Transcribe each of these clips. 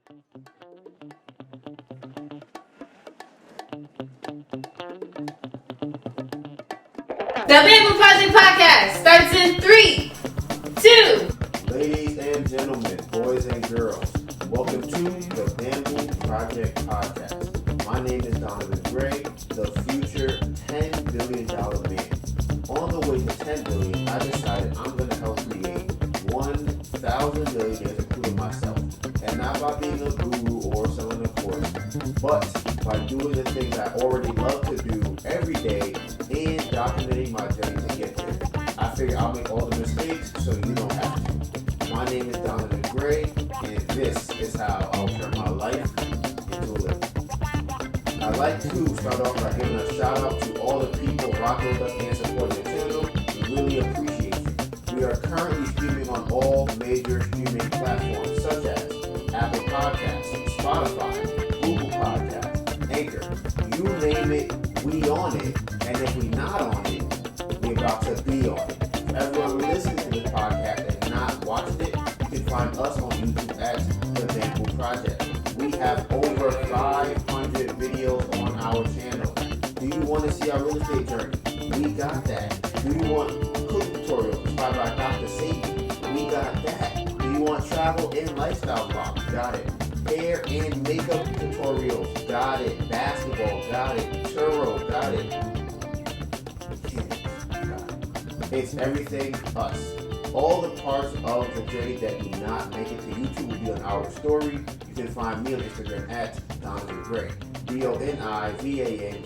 The Bamboo Project podcast starts in 3, 2. Ladies and gentlemen, boys and girls, welcome to the Bamboo Project podcast. My name is Donovan Gray, the future $10 billion man. On the way to 10 billion, I decided I'm going to help create 1,000 millionaires, including myself. And not by being a guru or selling a course, but by doing the things I already love to do every day and documenting my journey to get there. I figure I'll make all the mistakes so you don't have to. My name is Donovan Gray, and this is how I'll turn my life into a living. I'd like to start off by giving a shout out to all the people rocking with us and supporting the channel. We really appreciate you. We are currently streaming on all major streaming platforms such as Apple Podcasts, Spotify, Google Podcasts, Anchor. You name it, we on it. And if we not on it, we're about to be on it. For everyone listening to this podcast and not watched it, you can find us on YouTube at The Bamboo Project. We have over 500 videos on our channel. Do you want to see our real estate journey? We got that. Do you want cooking tutorials inspired by Dr.Sebi? We got that. Do you want travel and lifestyle vlogs? Got it. Hair and makeup tutorials? Got it. Basketball? Got it. Churro? Got it. It's everything us. All the parts of the journey that do not make it to YouTube will be on our story. You can find me on Instagram at Donovan Gray, DONIVANGRAY,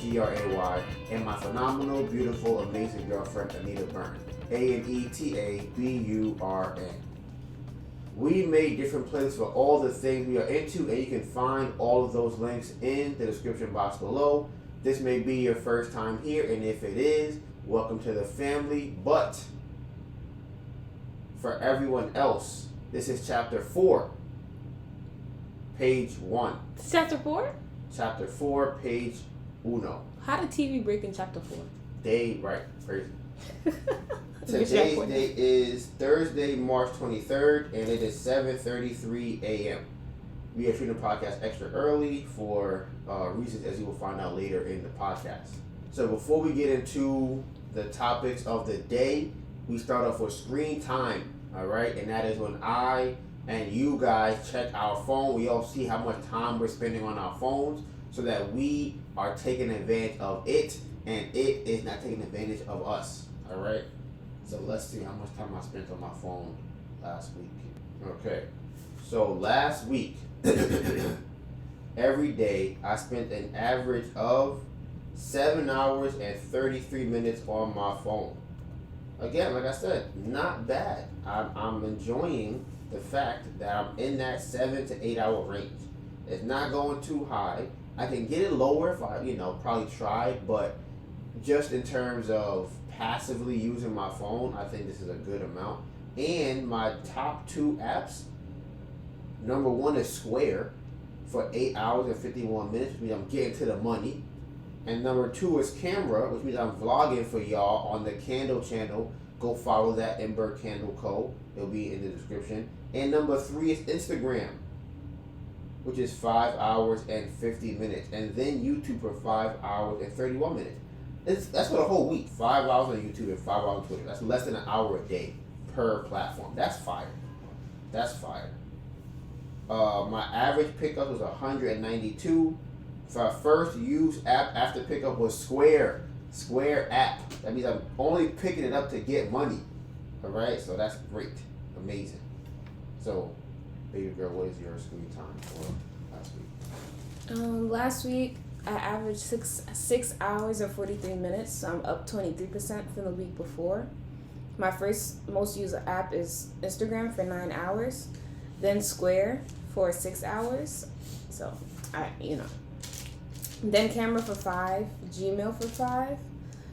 and my phenomenal, beautiful, amazing girlfriend Anita Byrne, ANETABURN. We made different playlists for all the things we are into, and you can find all of those links in the description box below. This may be your first time here, and if it is, welcome to the family. But for everyone else, this is chapter 4, page 1. Chapter 4? Chapter 4, page 1. How did TV break in chapter 4? Right, crazy. Today's date is Thursday, March 23rd, and it is 7:33 a.m. We are shooting the podcast extra early for reasons as you will find out later in the podcast. So before we get into the topics of the day, we start off with screen time, all right? And that is when I and you guys check our phone. We all see how much time we're spending on our phones so that we are taking advantage of it and it is not taking advantage of us, all right? So let's see how much time I spent on my phone last week. Okay, so last week, every day I spent an average of 7 hours and 33 minutes on my phone. Again, like I said, not bad. I'm enjoying the fact that I'm in that 7 to 8 hour range. It's not going too high. I can get it lower if I, probably tried, but just in terms of passively using my phone, I think this is a good amount. And my top 2 apps, number 1 is Square for 8 hours and 51 minutes, which means I'm getting to the money. And number 2 is Camera, which means I'm vlogging for y'all on the Candle channel. Go follow that, Ember Candle Co. It'll be in the description. And number 3 is Instagram, which is 5 hours and 50 minutes. And then YouTube for 5 hours and 31 minutes. That's for the whole week. 5 hours on YouTube and 5 hours on Twitter. That's less than an hour a day per platform. That's fire. That's fire. My average pickup was 192. So our first used app after pickup was Square app. That means I'm only picking it up to get money. All right, so that's great, amazing. So, baby girl, what is your screen time for last week? Last week I averaged 6 hours and 43 minutes. So I'm up 23% from the week before. My first most used app is Instagram for 9 hours, then Square for 6 hours. So Then Camera for 5, Gmail for 5,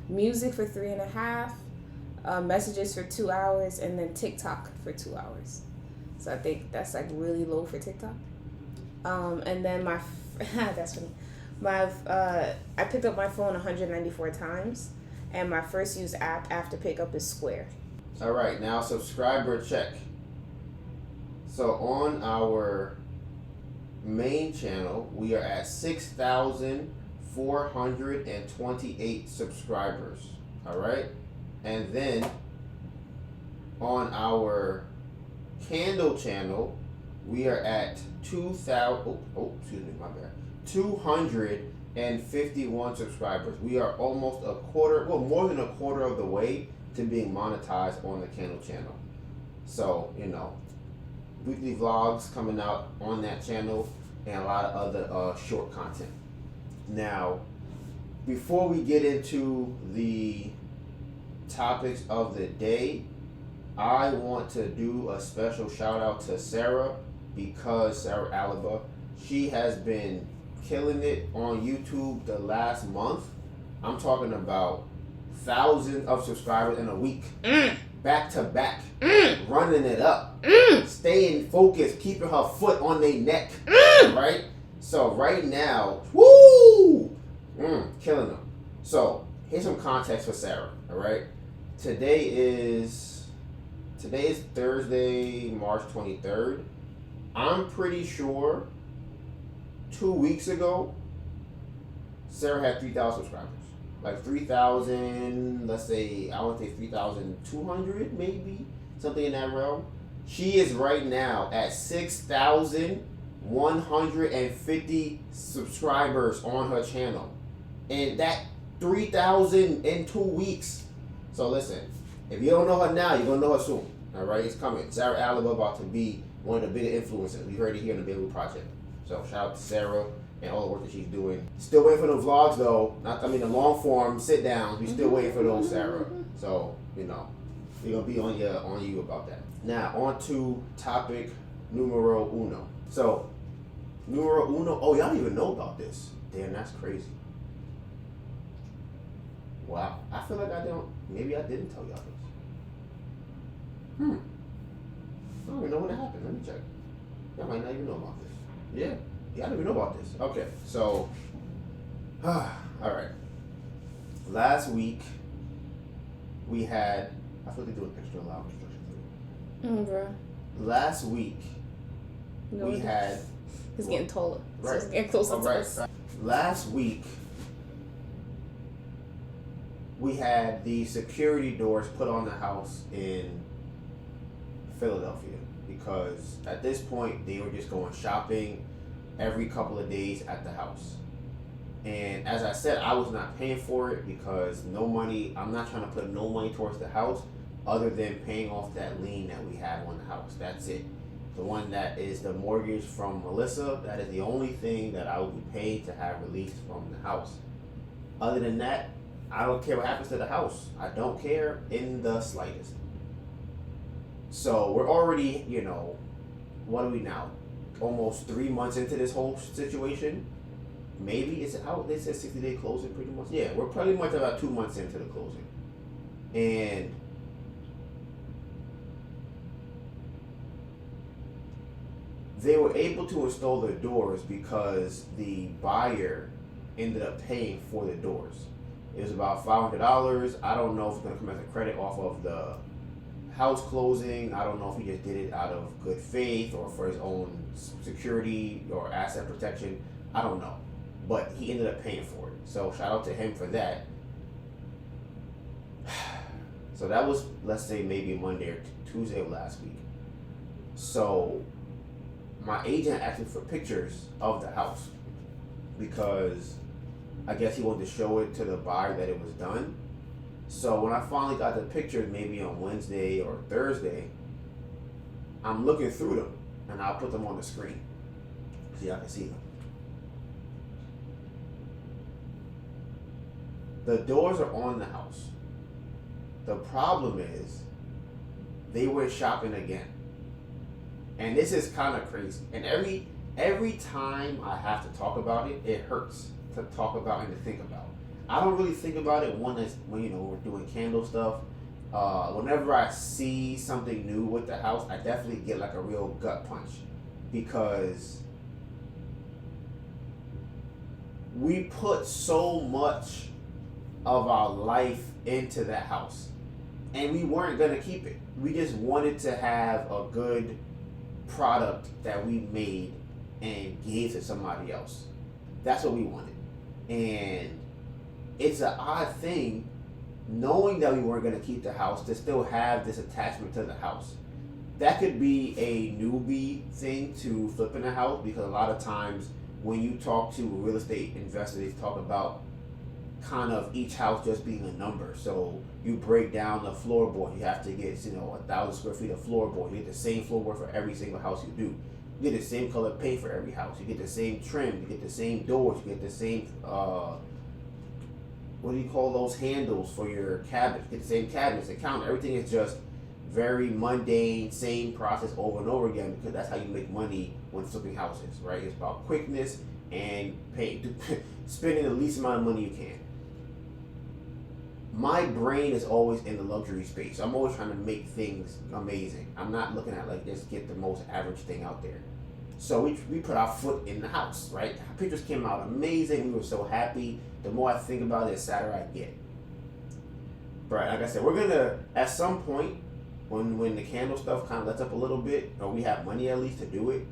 Music for 3.5, Messages for 2 hours, and then TikTok for 2 hours. So I think that's like really low for TikTok. And then that's funny. I picked up my phone 194 times, and my first used app after pickup is Square. All right, now subscriber check. So on our main channel, we are at 6,428 subscribers. All right, and then on our candle channel, we are at 251 subscribers. We are almost a quarter, well, more than a quarter of the way to being monetized on the candle channel. So, weekly vlogs coming out on that channel and a lot of other short content. Now, before we get into the topics of the day, I want to do a special shout out to Sarah, because Sarah Alaba, she has been killing it on YouTube the last month. I'm talking about thousands of subscribers in a week, back to back, running it up, staying focused, keeping her foot on their neck, right? So right now, woo, killing them. So here's some context for Sarah, all right? Today is Thursday, March 23rd. I'm pretty sure 2 weeks ago, Sarah had 3,000 subscribers. Like 3,000, let's say, I want to say 3,200 maybe, something in that realm. She is right now at 6,150 subscribers on her channel. And that 3,000 in 2 weeks. So listen, if you don't know her now, you're going to know her soon. All right, it's coming. Sarah Alaba about to be one of the bigger influencers. We heard it here in the Bambooproject. So shout out to Sarah and all the work that she's doing. Still waiting for the vlogs though. The long form sit downs. We still waiting for those, Sarah. So we're gonna be on you about that. Now on to topic numero uno. So numero uno. Oh, y'all don't even know about this. Damn, that's crazy. Wow, I feel like maybe I didn't tell y'all this. I don't even know when it happened. Let me check. Y'all might not even know about this. Yeah, y'all don't even know about this. Okay, so, all right. Last week, we had, I thought they do an extra loud construction Bro. Last week, we had. It's getting taller. Right. So it's getting closer to us. Right. Last week, we had the security doors put on the house in Philadelphia, because at this point they were just going shopping every couple of days at the house. And as I said, I was not paying for it because I'm not trying to put no money towards the house other than paying off that lien that we have on the house. That's it. The one that is the mortgage from Melissa, that is the only thing that I will be paid to have released from the house. Other than that, I don't care what happens to the house. I don't care in the slightest. So we're already, what are we now? Almost 3 months into this whole situation. Maybe it's out. They said 60-day closing pretty much. Yeah, we're pretty much about 2 months into the closing. And they were able to install the doors because the buyer ended up paying for the doors. It was about $500. I don't know if it's going to come as a credit off of the house closing. I don't know if he just did it out of good faith or for his own security or asset protection. I don't know. But he ended up paying for it. So shout out to him for that. So that was, let's say, maybe Monday or Tuesday of last week. So my agent asked me for pictures of the house because I guess he wanted to show it to the buyer that it was done. So when I finally got the pictures, maybe on Wednesday or Thursday, I'm looking through them and I'll put them on the screen so y'all can see them. The doors are on the house. The problem is they went shopping again. And this is kind of crazy. And every time I have to talk about it, it hurts to talk about and to think about. I don't really think about it when we're doing candle stuff. Whenever I see something new with the house, I definitely get like a real gut punch because we put so much of our life into that house and we weren't going to keep it. We just wanted to have a good product that we made and gave to somebody else. That's what we wanted. And it's an odd thing, knowing that we weren't going to keep the house, to still have this attachment to the house. That could be a newbie thing to flipping a house, because a lot of times when you talk to a real estate investor, they talk about kind of each house just being a number. So you break down the floorboard, you have to get 1,000 square feet of floorboard. You get the same floorboard for every single house you do. You get the same color paint for every house. You get the same trim. You get the same doors. You get the same what do you call those handles for your cabinets? You get the same cabinets, the counter. Everything is just very mundane, same process over and over again, because that's how you make money when flipping houses, right? It's about quickness and spending the least amount of money you can. My brain is always in the luxury space. I'm always trying to make things amazing. I'm not looking at like just get the most average thing out there. So we put our foot in the house, right? Our pictures came out amazing. We were so happy. The more I think about it, the sadder I get. But like I said, we're gonna at some point, when the candle stuff kind of lets up a little bit, or we have money at least to do it,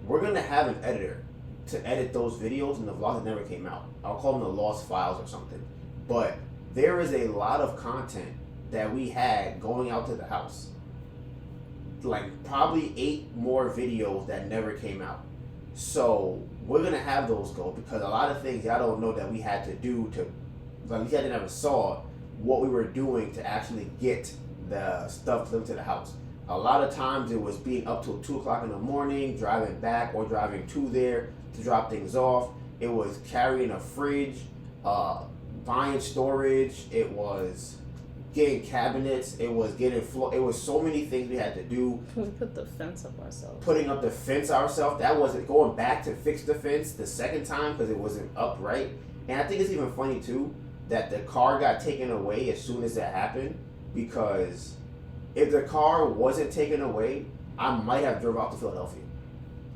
we're gonna have an editor to edit those videos and the vlogs that never came out. I'll call them the lost files or something. But there is a lot of content that we had going out to the house. Like probably 8 more videos that never came out. So we're gonna have those go, because a lot of things y'all don't know that we had to do to, like y'all never saw what we were doing to actually get the stuff delivered to the house. A lot of times it was being up till 2 o'clock in the morning, driving back or driving to there to drop things off. It was carrying a fridge, buying storage. It was getting cabinets. It was getting it was so many things we had to do. We put the fence up ourselves. Putting up the fence ourselves. That wasn't going back to fix the fence the second time because it wasn't up right. And I think it's even funny too that the car got taken away as soon as that happened, because if the car wasn't taken away, I might have drove out to Philadelphia,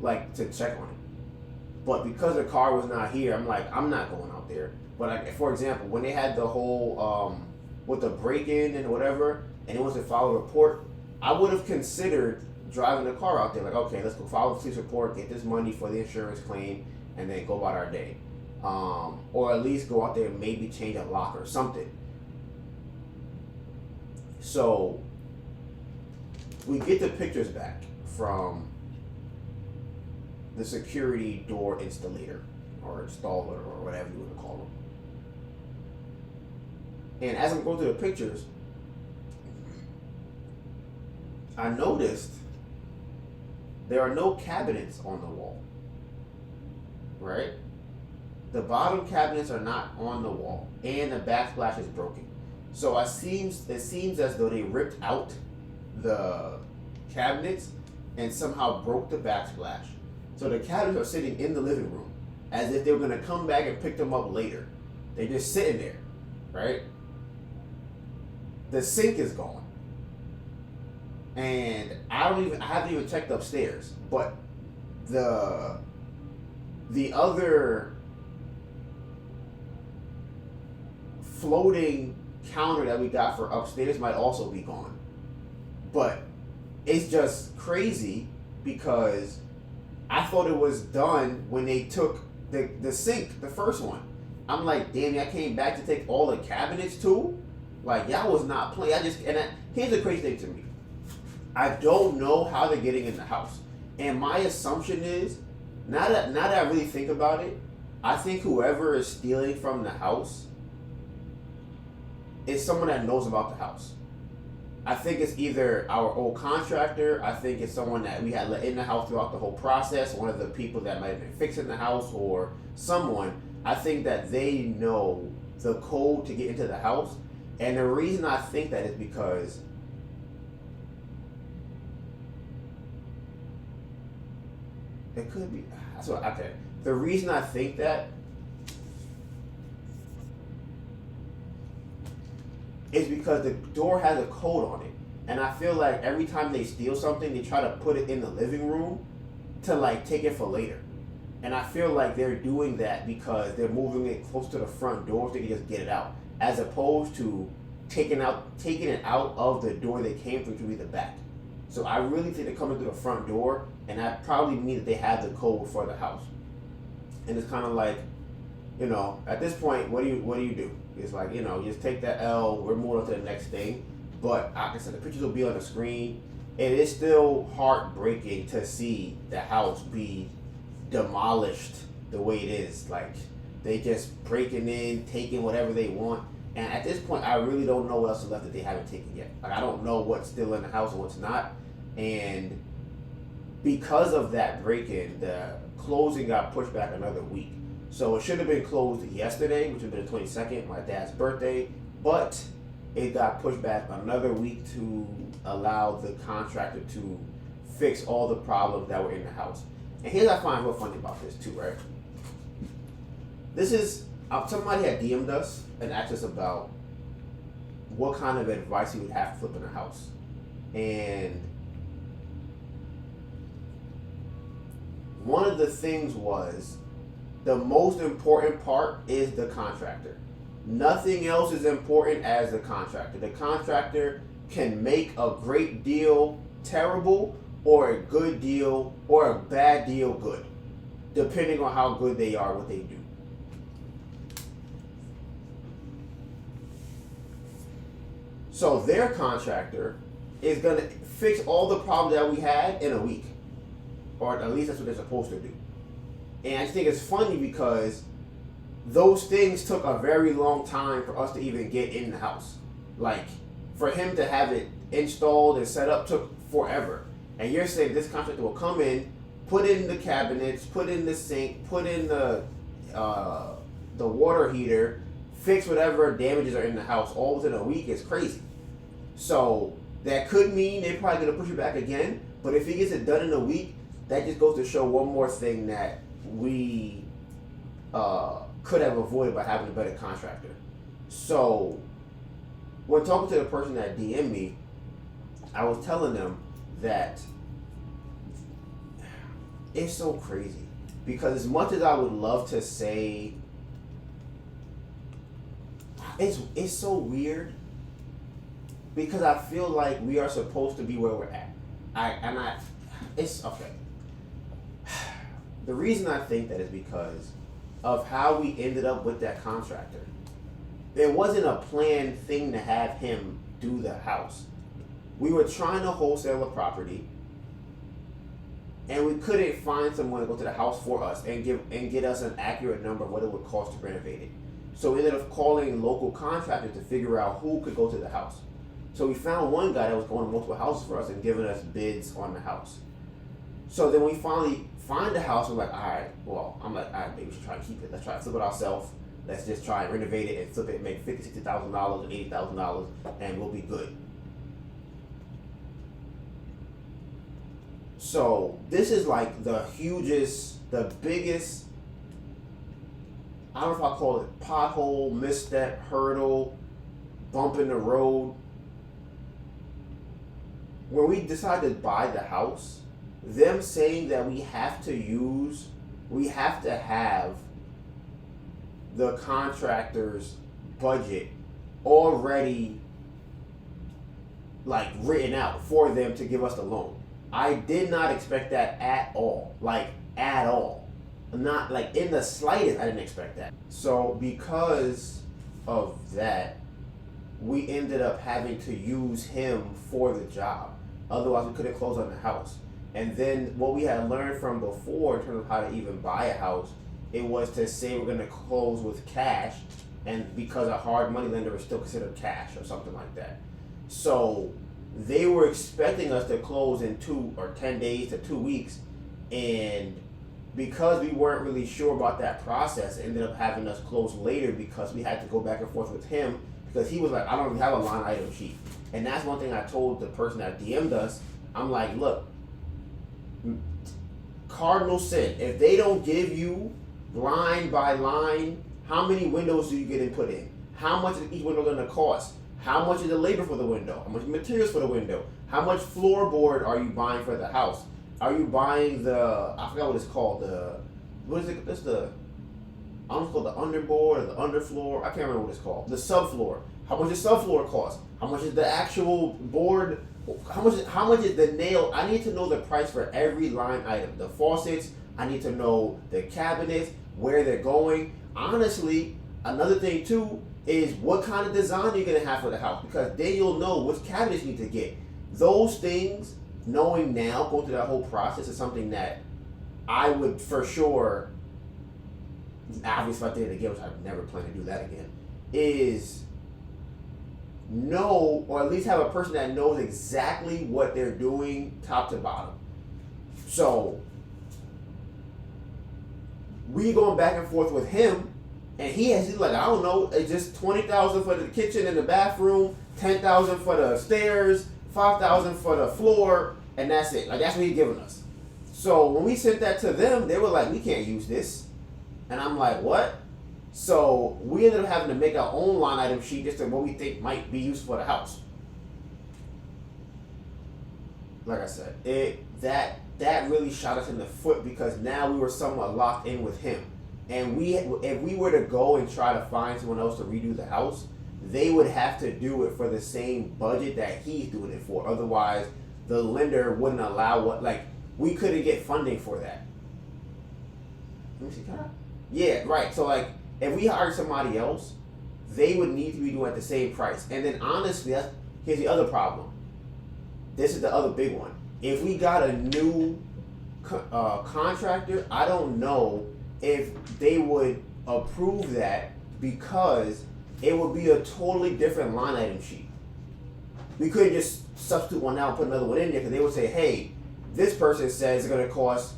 like to check on it. But because the car was not here, I'm like, I'm not going out there. But like, for example, when they had the whole with the break-in and whatever, and it was to file a report, I would have considered driving the car out there. Like, okay, let's go file a police report, get this money for the insurance claim, and then go about our day. Or at least go out there and maybe change a lock or something. So we get the pictures back from the security door installer or installer or whatever you want to call them. And as I'm going through the pictures, I noticed there are no cabinets on the wall, right? The bottom cabinets are not on the wall, and the backsplash is broken. So it seems as though they ripped out the cabinets and somehow broke the backsplash. So the cabinets are sitting in the living room as if they were going to come back and pick them up later. They're just sitting there, right? The sink is gone. And I haven't even checked upstairs, but the other floating counter that we got for upstairs might also be gone. But it's just crazy because I thought it was done when they took the sink, the first one. I'm like, damn, I came back to take all the cabinets too? Like, y'all was not playing. Here's the crazy thing to me. I don't know how they're getting in the house. And my assumption is, now that I really think about it, I think whoever is stealing from the house is someone that knows about the house. I think it's either our old contractor. I think it's someone that we had let in the house throughout the whole process. One of the people that might have been fixing the house, or someone. I think that they know the code to get into the house. And the reason I think that is because it could be. Okay. The reason I think that is because the door has a code on it. And I feel like every time they steal something, they try to put it in the living room to like take it for later. And I feel like they're doing that because they're moving it close to the front door so they can just get it out, as opposed to taking it out of the door they came through the back. So I really think they're coming through the front door and that probably means that they have the code for the house. And it's kind of like, at this point, what do you do? It's like, just take that L. We're moving on to the next thing. But like I said, the pictures will be on the screen. It is still heartbreaking to see the house be demolished the way it is. Like, they just breaking in, taking whatever they want. And at this point, I really don't know what else is left that they haven't taken yet. Like, I don't know what's still in the house and what's not. And because of that break-in, the closing got pushed back another week. So it should have been closed yesterday, which would have been the 22nd, my dad's birthday. But it got pushed back another week to allow the contractor to fix all the problems that were in the house. And here's what I find real funny about this too, right? This is, somebody had DM'd us and asked us about what kind of advice he would have flipping a house. And one of the things was, the most important part is the contractor. Nothing else is important as the contractor. The contractor can make a great deal terrible, or a good deal, or a bad deal good, depending on how good they are, what they do. So their contractor is going to fix all the problems that we had in a week. Or at least that's what they're supposed to do. And I just think it's funny because those things took a very long time for us to even get in the house. Like, for him to have it installed and set up took forever. And you're saying this contractor will come in, put in the cabinets, put in the sink, put in the water heater, fix whatever damages are in the house all within a week is crazy. So that could mean they're probably going to push it back again. But if he gets it done in a week, that just goes to show one more thing that we could have avoided by having a better contractor. So when talking to the person that DM'd me, I was telling them that it's so crazy. Because as much as I would love to say, it's so weird. Because I feel like we are supposed to be where we're at. It's okay. The reason I think that is because of how we ended up with that contractor. It wasn't a planned thing to have him do the house. We were trying to wholesale a property, and we couldn't find someone to go to the house for us and get us an accurate number of what it would cost to renovate it. So we ended up calling local contractors to figure out who could go to the house. So we found one guy that was going to multiple houses for us and giving us bids on the house. So then we finally find the house. We're like, all right, maybe we should try to keep it. Let's try to flip it ourselves. Let's just try and renovate it and flip it and make $50,000, $60,000 and $80,000, and we'll be good. So this is like the biggest, I don't know if I call it pothole, misstep, hurdle, bump in the road. When we decided to buy the house, them saying that we have to have the contractor's budget already like written out for them to give us the loan. I did not expect that at all. Like, at all. Not like in the slightest, I didn't expect that. So because of that, we ended up having to use him for the job. Otherwise, we couldn't close on the house. And then what we had learned from before in terms of how to even buy a house, it was to say we're going to close with cash, and because a hard money lender is still considered cash or something like that. So they were expecting us to close in 2 or 10 days to 2 weeks, and because we weren't really sure about that process, it ended up having us close later because we had to go back and forth with him because he was like, I don't really have a line item sheet. And that's one thing I told the person that DM'd us. I'm like, look, cardinal sin. If they don't give you line by line, how many windows do you get put in? How much is each window going to cost? How much is the labor for the window? How much materials for the window? How much floorboard are you buying for the house? Are you buying I forgot what it's called, I don't know if it's called the underboard or the underfloor. I can't remember what it's called. The subfloor. How much does subfloor cost? How much is the actual board How much is the nail? I need to know the price for every line item. The faucets, I need to know the cabinets, where they're going. Honestly, another thing too is what kind of design you're gonna have for the house, because then you'll know which cabinets you need to get. Those things, knowing now, going through that whole process is something that I would for sure, obviously if I did it again, which I never plan to do that again, is know, or at least have a person that knows exactly what they're doing top to bottom. So we going back and forth with him, and he's like, I don't know, it's just $20,000 for the kitchen and the bathroom, $10,000 for the stairs, $5,000 for the floor, and that's it. Like, that's what he's giving us. So when we sent that to them, they were like, we can't use this. And I'm like, what? So we ended up having to make our own line item sheet just to what we think might be used for the house. Like I said, that really shot us in the foot, because now we were somewhat locked in with him. And if we were to go and try to find someone else to redo the house, they would have to do it for the same budget that he's doing it for. Otherwise, the lender wouldn't allow we couldn't get funding for that. Let me see, yeah, right. So if we hired somebody else, they would need to be doing at the same price. And then honestly, here's the other problem. This is the other big one. If we got a new contractor, I don't know if they would approve that, because it would be a totally different line item sheet. We couldn't just substitute one out and put another one in there, because they would say, hey, this person says it's going to cost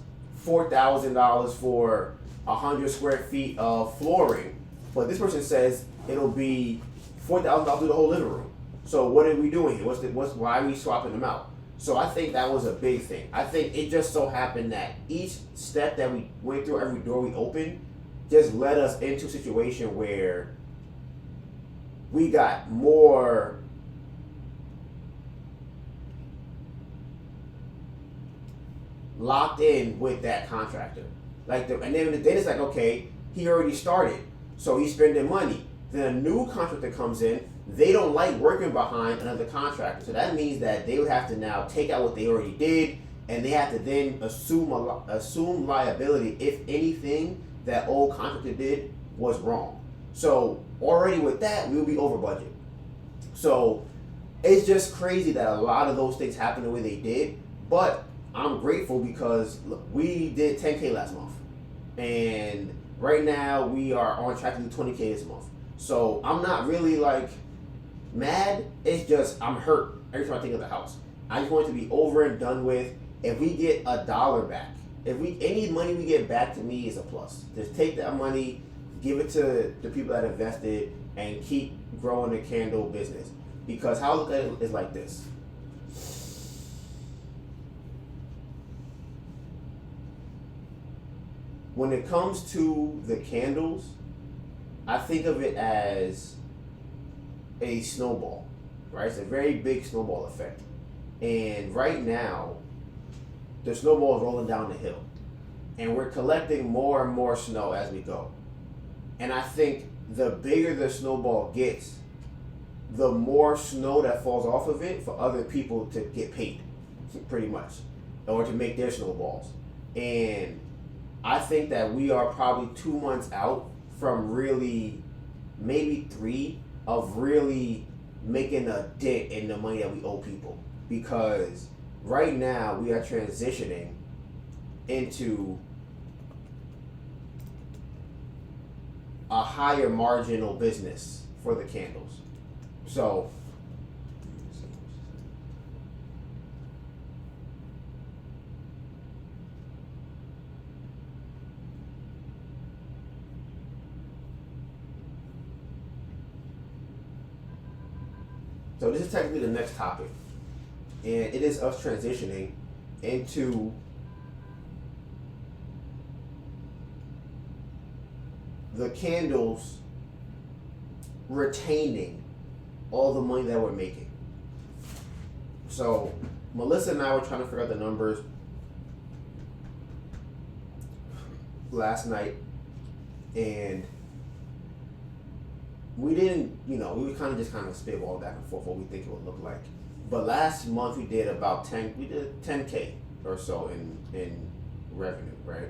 $4,000 for 100 square feet of flooring, but this person says it'll be $4,000 through the whole living room. So what are we doing here? Why are we swapping them out? So I think that was a big thing. I think it just so happened that each step that we went through, every door we opened, just led us into a situation where we got more locked in with that contractor. And then it's like, okay, he already started, so he's spending money. Then a new contractor comes in, they don't like working behind another contractor. So that means that they would have to now take out what they already did, and they have to then assume liability if anything that old contractor did was wrong. So already with that, we would be over budget. So it's just crazy that a lot of those things happen the way they did. But I'm grateful, because look, we did 10K last month, and right now we are on track to do 20K this month. So I'm not really mad. It's just I'm hurt every time I think of the house. I just want it to be over and done with. If we get $1 back, any money we get back, to me is a plus. Just take that money, give it to the people that invested, and keep growing the candle business. Because how I look at it is like this. When it comes to the candles, I think of it as a snowball, right? It's a very big snowball effect. And right now, the snowball is rolling down the hill. And we're collecting more and more snow as we go. And I think the bigger the snowball gets, the more snow that falls off of it for other people to get paid, pretty much, or to make their snowballs. And I think that we are probably 2 months out from really, maybe 3, of really making a dent in the money that we owe people. Because right now we are transitioning into a higher marginal business for the candles. So this is technically the next topic, and it is us transitioning into the candles retaining all the money that we're making. So Melissa and I were trying to figure out the numbers last night, and we didn't, we kind of spitball back and forth what we think it would look like. But last month we did about 10K or so in revenue, right?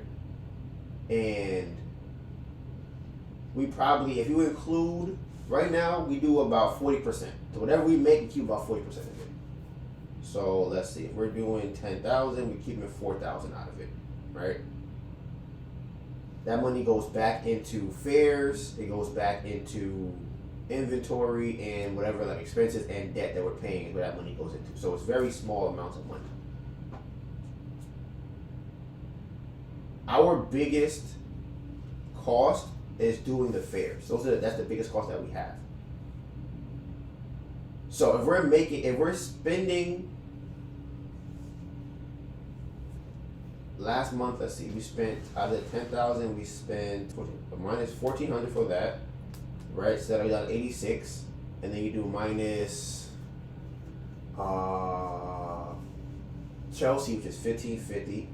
And we probably, if you include, right now we do about 40%. So whatever we make, we keep about 40% of it. So let's see, if we're doing 10,000, we keep 4,000 out of it, right? That money goes back into fares, it goes back into inventory and whatever like expenses and debt that we're paying is where that money goes into. So it's very small amounts of money. Our biggest cost is doing the fares. That's the biggest cost that we have. So if we're spending, last month, let's see, we spent out of 10,000, we spent minus 1,400 for that, right? So we got 86, and then you do minus Chelsea, which is 1,550.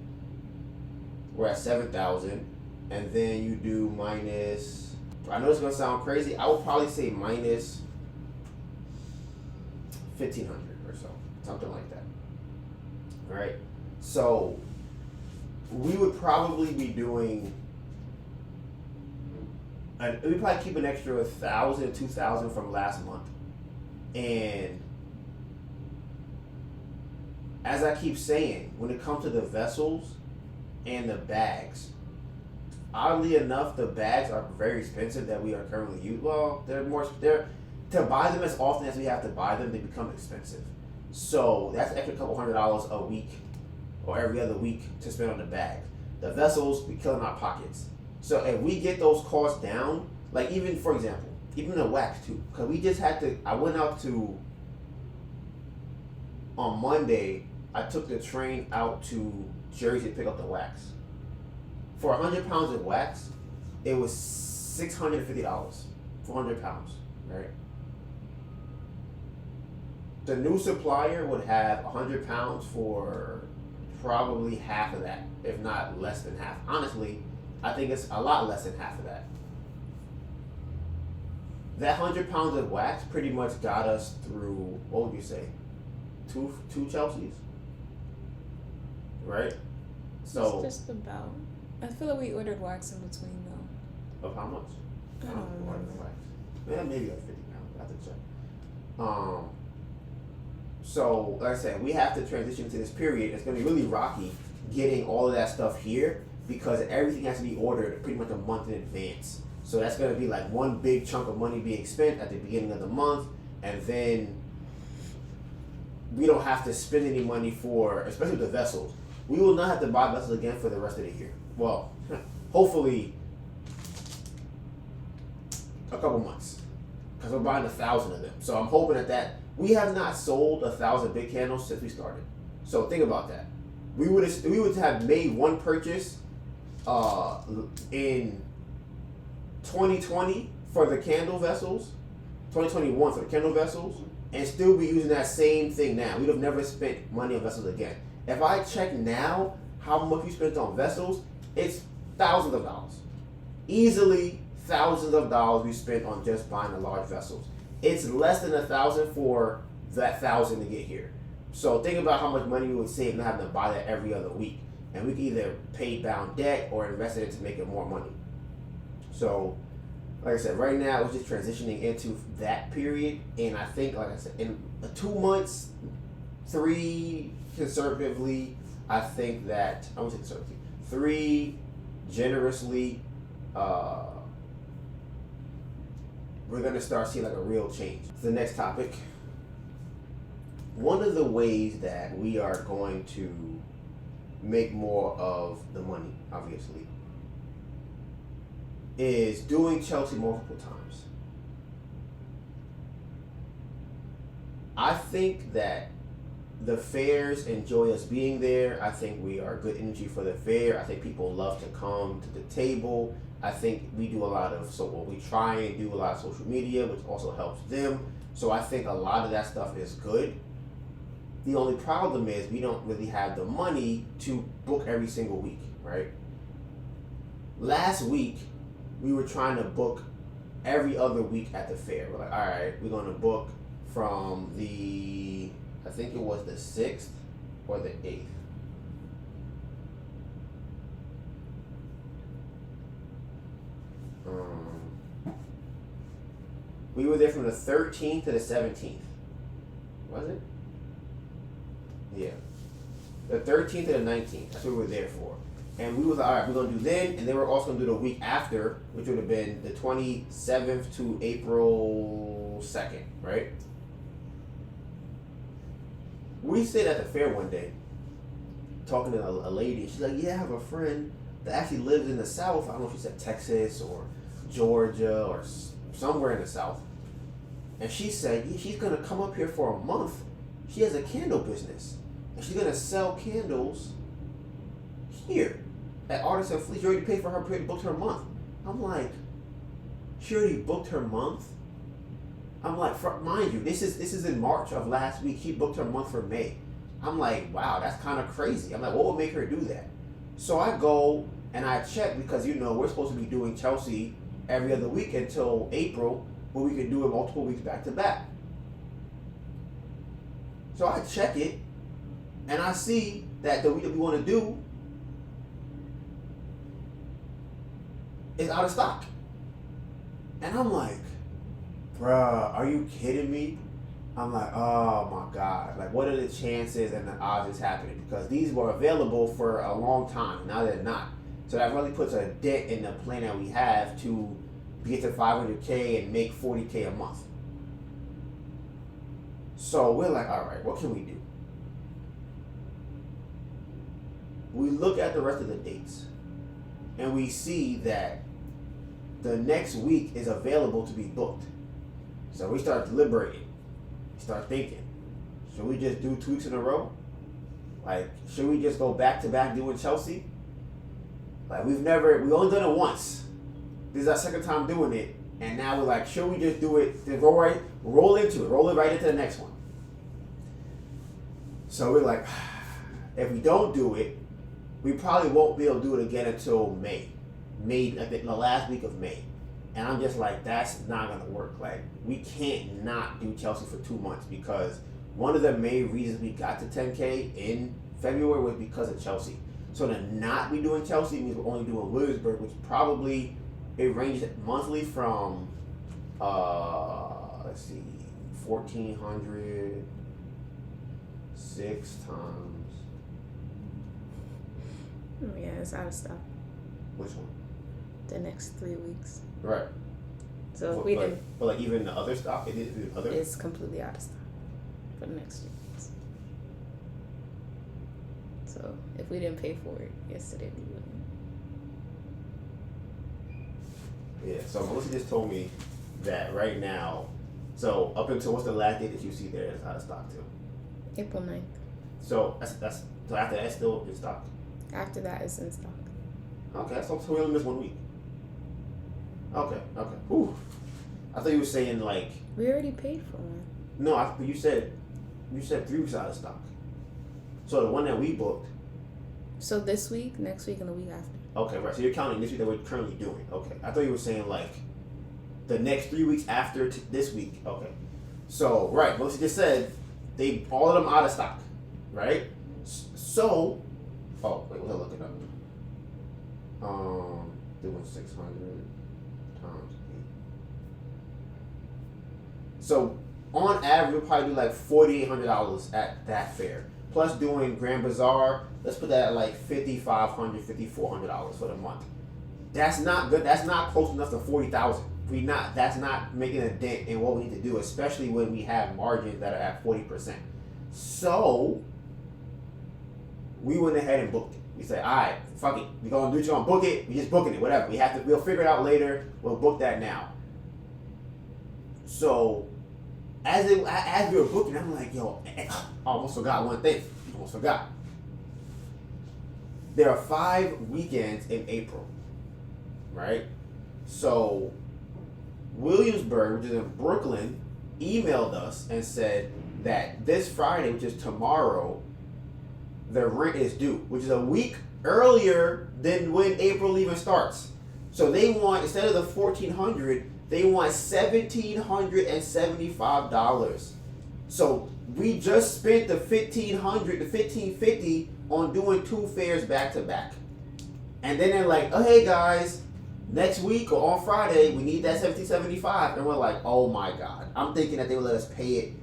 We're at 7,000, and then you do minus. I know it's gonna sound crazy. I would probably say minus 1,500 or so, something like that. All right, so we would probably be doing. We probably keep an extra 1,000, 2,000 from last month, and as I keep saying, when it comes to the vessels and the bags, oddly enough, the bags are very expensive that we are currently using. Well, they're to buy them as often as we have to buy them, they become expensive. So that's an extra couple $100 a week or every other week to spend on the bag. The vessels, we killing our pockets. So if we get those costs down, like even for example, even the wax too, because we just had to. I went out to on Monday. I took the train out to Jersey to pick up the wax. For 100 pounds of wax, it was $650 for 100 pounds, right? The new supplier would have 100 pounds for probably half of that, if not less than half. Honestly, I think it's a lot less than half of that. That 100 pounds of wax pretty much got us through, what would you say, two Chelseas? Right? So it's just about. I feel like we ordered wax in between though. Of how much? I don't remember. Yeah, maybe like 50 pounds. I have to check. So like I said, we have to transition to this period. It's going to be really rocky getting all of that stuff here because everything has to be ordered pretty much a month in advance. So that's going to be like one big chunk of money being spent at the beginning of the month, and then we don't have to spend any money for, especially the vessels. We will not have to buy vessels again for the rest of the year. Well, hopefully a couple months, because we're buying 1,000 of them. So I'm hoping that we have not sold 1,000 big candles since we started. So think about that. We would have made one purchase in 2020 for the candle vessels, 2021 for the candle vessels, and still be using that same thing now. We'd have never spent money on vessels again. If I check now how much we spent on vessels, it's thousands of dollars. Easily thousands of dollars we spent on just buying the large vessels. It's less than 1,000 for that 1,000 to get here. So think about how much money we would save not having to buy that every other week. And we can either pay down debt or invest it to make it more money. So, like I said, right now we're just transitioning into that period. And I think, like I said, in 2 months, 3 conservatively, I think that, I won't say conservatively, 3 generously, we're going to start seeing like a real change. The next topic. One of the ways that we are going to make more of the money, obviously, is doing Chelsea multiple times. I think that the fairs enjoy us being there. I think we are good energy for the fair. I think people love to come to the table. I think we do a lot of, we try and do a lot of social media, which also helps them. So I think a lot of that stuff is good. The only problem is we don't really have the money to book every single week, right? Last week, we were trying to book every other week at the fair. We're like, all right, we're going to book from the, I think it was the 6th or the 8th. We were there from the 13th to the 17th. Was it? Yeah. The 13th to the 19th. That's what we were there for. And we was like, all right, we're going to do then, and then we're also going to do the week after, which would have been the 27th to April 2nd, right? We stayed at the fair one day, talking to a lady. She's like, yeah, I have a friend that actually lives in the South. I don't know if she said Texas or Georgia or somewhere in the South. And she said, yeah, she's going to come up here for a month. She has a candle business. And she's going to sell candles here at Artisan Fleet. She already paid for her, booked her month. I'm like, she already booked her month? I'm like, mind you, this is in March of last week. She booked her month for May. I'm like, wow, that's kind of crazy. I'm like, what would make her do that? So I go and I check because, we're supposed to be doing Chelsea every other week until April, where we could do it multiple weeks back to back. So I check it and I see that the week that we want to do is out of stock. And I'm like, bruh, are you kidding me? I'm like, oh my God. Like, what are the chances and the odds it's happening? Because these were available for a long time. Now they're not. So that really puts a dent in the plan that we have to get to 500K and make 40K a month. So we're like, all right, what can we do? We look at the rest of the dates and we see that the next week is available to be booked. So we start deliberating. We start thinking, should we just do 2 weeks in a row? Like, should we just go back to back doing Chelsea? Like, we only done it once. This is our second time doing it. And now we're like, should we just do it, just roll it right into the next one. So we're like, if we don't do it, we probably won't be able to do it again until May, like the last week of May. And I'm just like, that's not gonna work. Like, we can't not do Chelsea for 2 months, because one of the main reasons we got to 10K in February was because of Chelsea. So to not be doing Chelsea means we're only doing Williamsburg, which probably, it ranges monthly from, let's see, 1,400, 6 times. Yeah, it's out of stock. Which one? The next 3 weeks. Right. So if we didn't, but like even the other stock, it's completely out of stock for the next 3 weeks. So if we didn't pay for it yesterday, we wouldn't. Yeah. So Melissa just told me that right now. So up until, what's the last date that you see there that's out of stock too? April 9th. So that's so after that's still in stock. After that, it's in stock. Okay, so we only missed 1 week. Okay. Ooh. I thought you were saying like. We already paid for one. No, you said 3 weeks out of stock. So the one that we booked. So this week, next week, and the week after. Okay, right. So you're counting this week that we're currently doing. Okay. I thought you were saying like the next 3 weeks after this week. Okay. So, right. Melissa just said all of them out of stock. Right? So, oh, wait, what was I looking up? Doing 600 times 8. So, on average, we'll probably do like $4,800 at that fair. Plus doing Grand Bazaar, let's put that at like $5,500, $5,400 for the month. That's not good. That's not close enough to 40,000. That's not making a dent in what we need to do, especially when we have margins that are at 40%. So we went ahead and booked it. We said, all right, fuck it. We're gonna do what you're gonna book it. We just booking it, whatever. We'll figure it out later. We'll book that now. So as we were booking, I'm like, yo, I almost forgot one thing. Almost forgot. There are 5 weekends in April, right? So Williamsburg, which is in Brooklyn, emailed us and said that this Friday, which is tomorrow, the rent is due, which is a week earlier than when April even starts. So they want, instead of the $1,400, they want $1,775 So we just spent the $1,500, the $1,550 on doing 2 fairs back to back. And then they're like, oh, hey guys, next week or on Friday, we need that $1,775. And we're like, oh my God. I'm thinking that they would let us pay it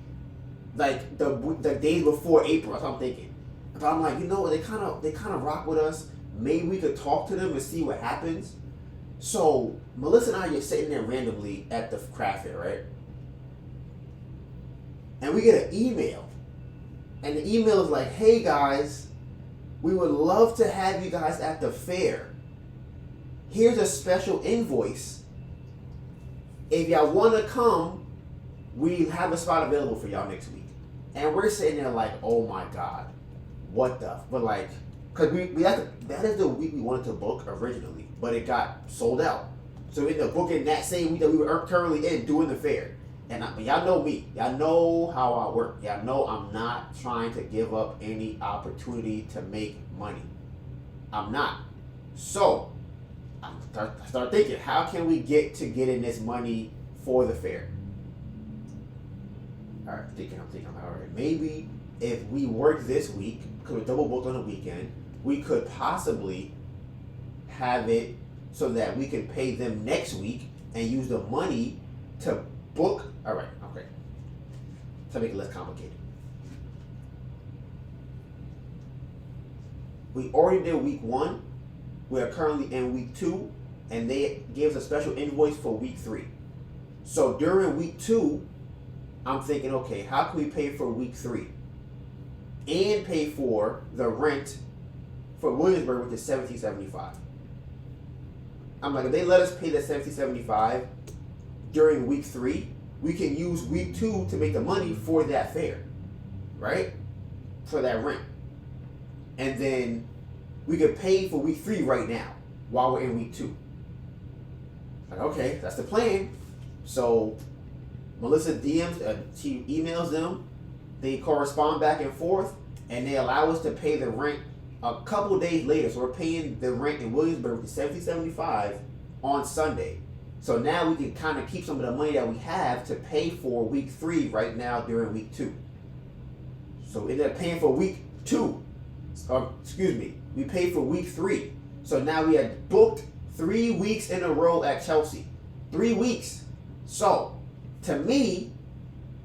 like the days before April. That's what I'm thinking. But I'm like, you know what? They kind of rock with us. Maybe we could talk to them and see what happens. So Melissa and I are just sitting there randomly at the craft fair, right? And we get an email. And the email is like, hey guys, we would love to have you guys at the fair. Here's a special invoice. If y'all want to come, we have a spot available for y'all next week. And we're sitting there like, oh my God, what the? But like, because that is the week we wanted to book originally, but it got sold out. So we ended up booking that same week that we were currently in doing the fair. And y'all know me. Y'all know how I work. Y'all know I'm not trying to give up any opportunity to make money. I'm not. So I start thinking, how can we get in this money for the fair? All right, I'm thinking, all right, maybe if we work this week, because we're double booked on the weekend, we could possibly have it so that we can pay them next week and use the money to book. All right, okay. To make it less complicated. We already did week 1. We are currently in week 2, and they gave us a special invoice for week 3. So during week 2, I'm thinking, okay, how can we pay for week 3 and pay for the rent for Williamsburg, which is $1,775? I'm like, if they let us pay the $1,775 during week 3, we can use week 2 to make the money for that fair, right? For that rent. And then we could pay for week 3 right now while we're in week 2. Like, okay, that's the plan. So Melissa she emails them, they correspond back and forth, and they allow us to pay the rent a couple days later. So we're paying the rent in Williamsburg with $1,775 on Sunday. So now we can kind of keep some of the money that we have to pay for week 3 right now during week 2. So we ended up paying for week 2. We paid for week 3. So now we had booked 3 weeks in a row at Chelsea. 3 weeks. So to me,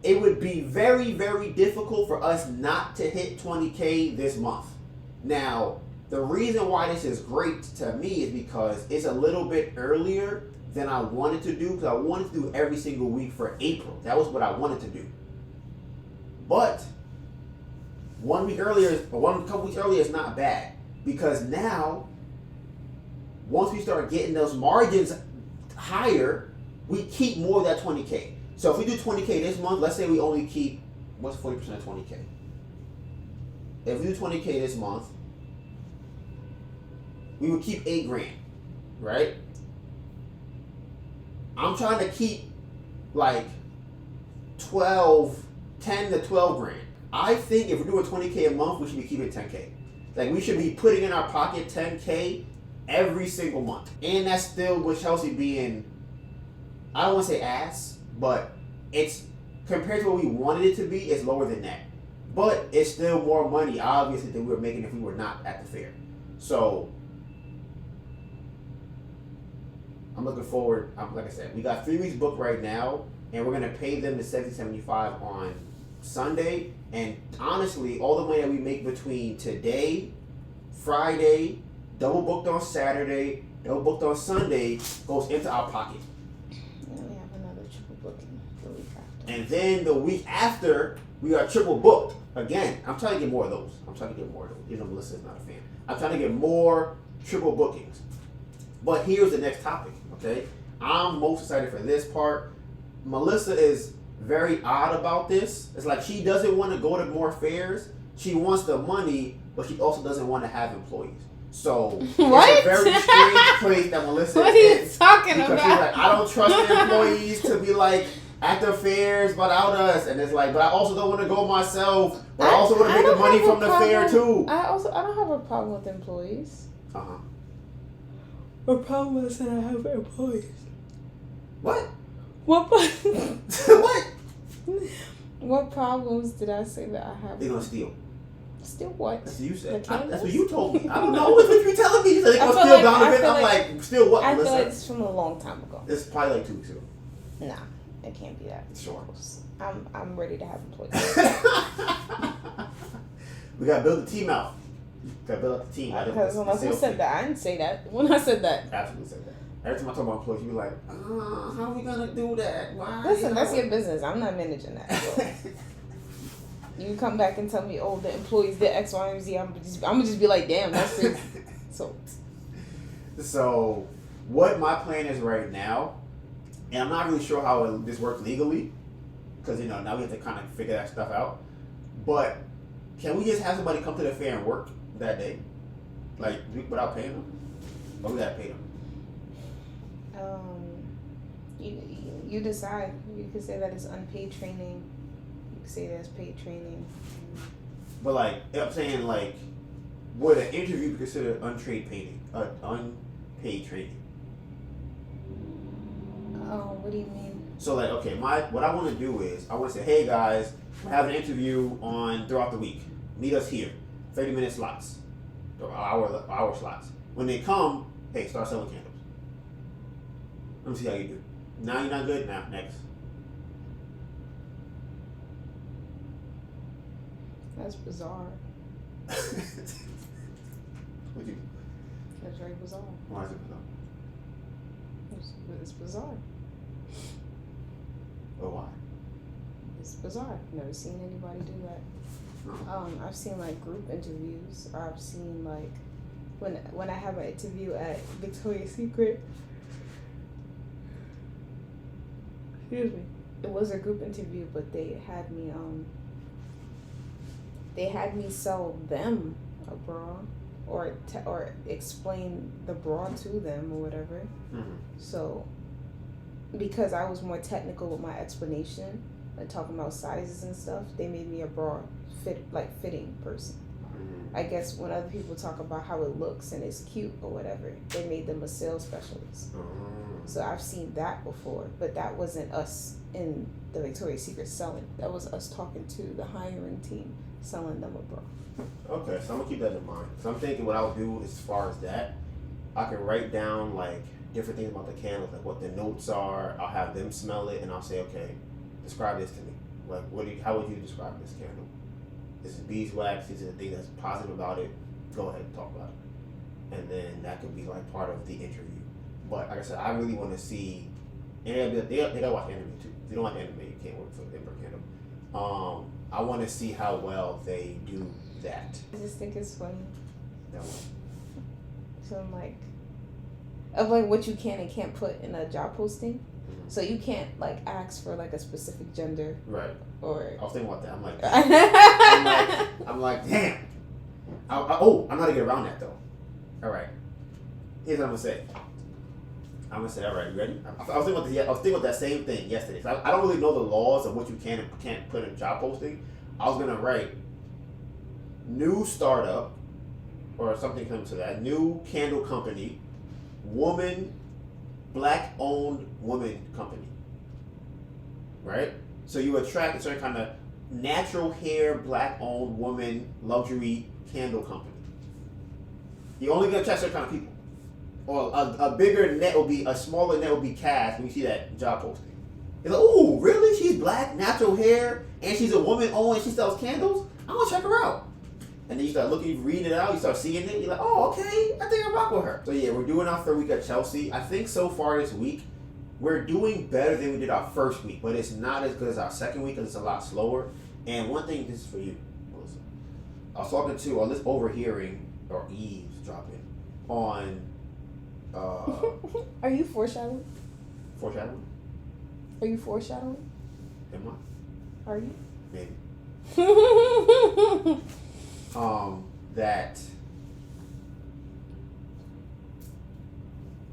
it would be very, very difficult for us not to hit 20K this month. Now, the reason why this is great to me is because it's a little bit earlier than I wanted to do, because I wanted to do every single week for April. That was what I wanted to do. But 1 week earlier, or couple weeks earlier is not bad, because now, once we start getting those margins higher, we keep more of that 20K. So if we do 20K this month, let's say we only keep, what's 40% of 20K? If we do 20K this month, we would keep $8,000, right? I'm trying to keep like 10 to 12 grand. I think if we're doing 20K a month, we should be keeping 10K. Like, we should be putting in our pocket 10K every single month. And that's still with Chelsea being, I don't want to say ass, but it's, compared to what we wanted it to be, it's lower than that. But it's still more money, obviously, than we were making if we were not at the fair. So I'm looking forward. Like I said, we got 3 weeks booked right now, and we're gonna pay them the $1,775 on Sunday. And honestly, all the money that we make between today, Friday, double booked on Saturday, double booked on Sunday, goes into our pocket. And we have another triple booking the week after. And then the week after, we are triple booked again. I'm trying to get more of those. You know, Melissa is not a fan. I'm trying to get more triple bookings. But here's the next topic, okay? I'm most excited for this part. Melissa is very odd about this. It's like she doesn't want to go to more fairs. She wants the money, but she also doesn't want to have employees. So what? It's a very strange place that Melissa what is. What are you talking because about? She's like, I don't trust the employees to be like at the fairs without us. And it's like, but I also don't want to go myself. But I also want to make the money from the fair too. I don't have a problem with employees. Uh-huh. The problem is that I have employees. What? What? What? What problems did I say that I have? They're gonna steal. Steal what? That's what you said. The candles? That's what you told me. I don't know. That's what you telling me. You said they're gonna steal Donovan. I'm like, steal what? I Melissa? feel like it's from a long time ago. It's probably like 2 weeks ago. Nah, it can't be that. Sure. I'm ready to have employees. We gotta build the team out. Gotta build up the team. Because who said that? I didn't say that. When I said that. Absolutely said that. Every time I talk about employees, you be like, how are we gonna do that? Why? Listen, that's your business. I'm not managing that. So. You come back and tell me, oh, the employees did X, Y, and Z. I'm gonna just be like, damn, that's crazy. So, what my plan is right now, and I'm not really sure how this works legally, because now we have to kind of figure that stuff out. But can we just have somebody come to the fair and work that day, like without paying them, or we gotta pay them? You decide. You could say that it's unpaid training. You could say that's paid training. But like, I'm saying like, would an interview be considered unpaid training? Oh, what do you mean? So like, okay, what I want to do is I want to say, hey guys, we have an interview throughout the week. Meet us here, 30-minute slots, or hour slots. When they come, hey, start selling candles. Let me see how you do. Now you're not good. Now next. That's bizarre. What you? That's very bizarre. Why is it bizarre? It's bizarre. Or why? It's bizarre. I've never seen anybody do that. No. I've seen like group interviews, or I've seen like when I have an interview at Victoria's Secret. Excuse me. It was a group interview, but they had me sell them a bra, or explain the bra to them or whatever. Mm-hmm. So, because I was more technical with my explanation, like talking about sizes and stuff, they made me a bra fitting person. Mm-hmm. I guess when other people talk about how it looks and it's cute or whatever, they made them a sales specialist. Mm-hmm. So I've seen that before, but that wasn't us in the Victoria's Secret selling. That was us talking to the hiring team, selling them a bra. Okay, so I'm gonna keep that in mind. So I'm thinking what I'll do as far as that, I can write down like different things about the candles, like what the notes are. I'll have them smell it, and I'll say, okay, describe this to me. Like, how would you describe this candle? This is beeswax. These are the things that's positive about it. Go ahead and talk about it, and then that could be like part of the interview. But like I said, I really want to see, and they gotta watch anime too. If you don't watch anime, you can't work for Denver Candle. I want to see how well they do that. I just think it's funny. That one. So I'm like, of like what you can and can't put in a job posting. Mm-hmm. So you can't like ask for like a specific gender. Right. Or. I was thinking about that. I'm like, damn. I know how to get around that though. All right. Here's what I'm gonna say. I'm gonna say, all right, you ready? I was thinking about that same thing yesterday. So I don't really know the laws of what you can and can't put in a job posting. I was gonna write new startup or something comes to that. New candle company, black-owned woman company. Right? So you attract a certain kind of natural hair, black-owned woman luxury candle company. You're only gonna attract certain kind of people. Or a smaller net will be cast when you see that job posting. It's like, oh, really? She's black, natural hair, and she's a woman owned and she sells candles? I'm gonna check her out. And then you start looking, reading it out, you start seeing it, you're like, oh, okay, I think I rock with her. So yeah, we're doing our third week at Chelsea. I think so far this week, we're doing better than we did our first week, but it's not as good as our second week because it's a lot slower. And one thing, this is for you, Melissa. I was talking to, or this overhearing, or eavesdropping, on... Are you foreshadowing? Foreshadowing? Are you foreshadowing? Am I? Are you? Maybe. That...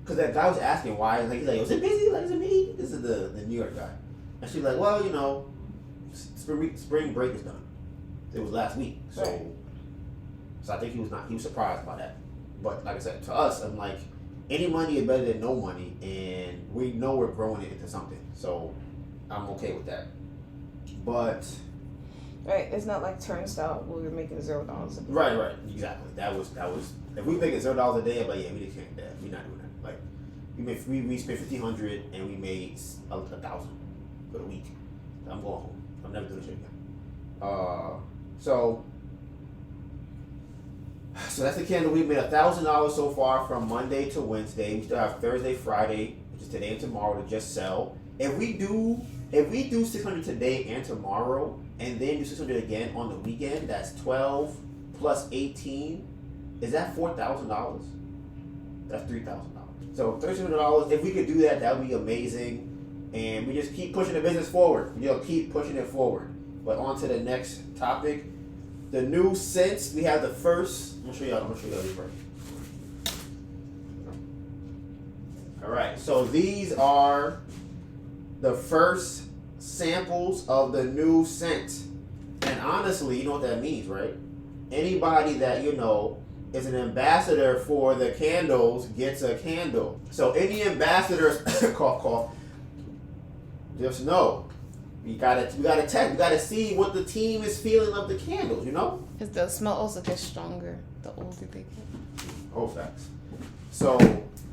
Because that guy was asking why, he's like, is it busy? Like, is it me? This is the New York guy. And she's like, well, spring break is done. It was last week. So, right. So I think he was surprised by that. But like I said, to us, I'm like, any money is better than no money, and we know we're growing it into something. So I'm okay with that. But Right, it's not like Turnstile where we're making $0. right, exactly. That was. If we make it $0 a day, I'm like, yeah, we just can't do that. We're not doing that. Like, we spent $1,500 and we made $1,000 for the week. I'm going home. I'm never doing this shit again. So that's the candle. We made $1,000 so far from Monday to Wednesday. We still have Thursday, Friday, which is today and tomorrow, to just sell. If we do 600 today and tomorrow, and then do 600 again on the weekend, that's 12 plus 18. Is that $4,000? That's $3,000. So $1,300. If we could do that, that would be amazing. And we just keep pushing the business forward. Keep pushing it forward. But on to the next topic. The new scents. We have the first. I'm gonna show y'all these first. All right. So these are the first samples of the new scent. And honestly, you know what that means, right? Anybody that is an ambassador for the candles gets a candle. So any ambassadors, cough cough, just know we gotta test. We gotta see what the team is feeling of the candles. Because the smell also gets stronger the older they get. Oh, facts. So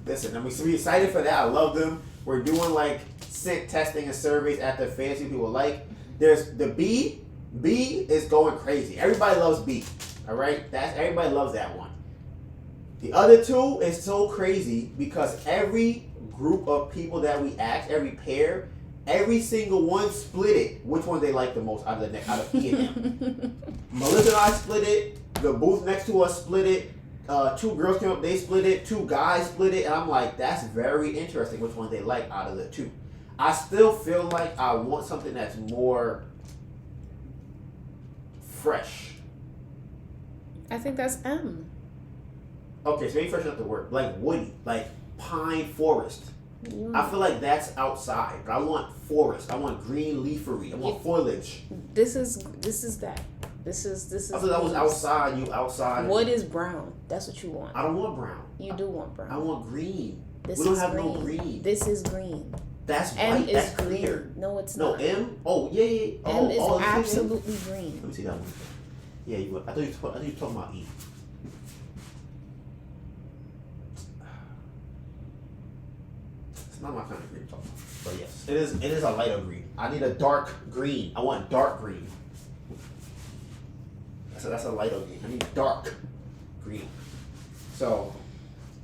listen, I'm excited for that. I love them. We're doing like scent testing and surveys at the fancy people like. There's the B. B is going crazy. Everybody loves B. All right, everybody loves that one. The other two is so crazy because every group of people that we asked, every pair, every single one split it. Which one they like the most out of E and M. Melissa and I split it. The booth next to us split it. 2 girls came up, they split it. 2 guys split it, and I'm like, that's very interesting. Which one they like out of the 2? I still feel like I want something that's more fresh. I think that's M. Okay, so maybe fresh enough to work. Like woody, like pine forest. Yeah. I feel like that's outside, but I want forest. I want green leafery. I want foliage. This is that. This is. I thought that was outside. You outside. Wood is brown. That's what you want. I don't want brown. You do want brown. I want green. We don't have no green. This is green. That's M white. That's clear. Green. No, it's not. No, M? Oh, yeah. M is absolutely green. Let me see that one. Yeah, you were. I thought you were talking about E. It's not my kind of green talking about. But yes, it is a lighter green. I need a dark green. I want dark green. That's a lighter green. I need dark green. So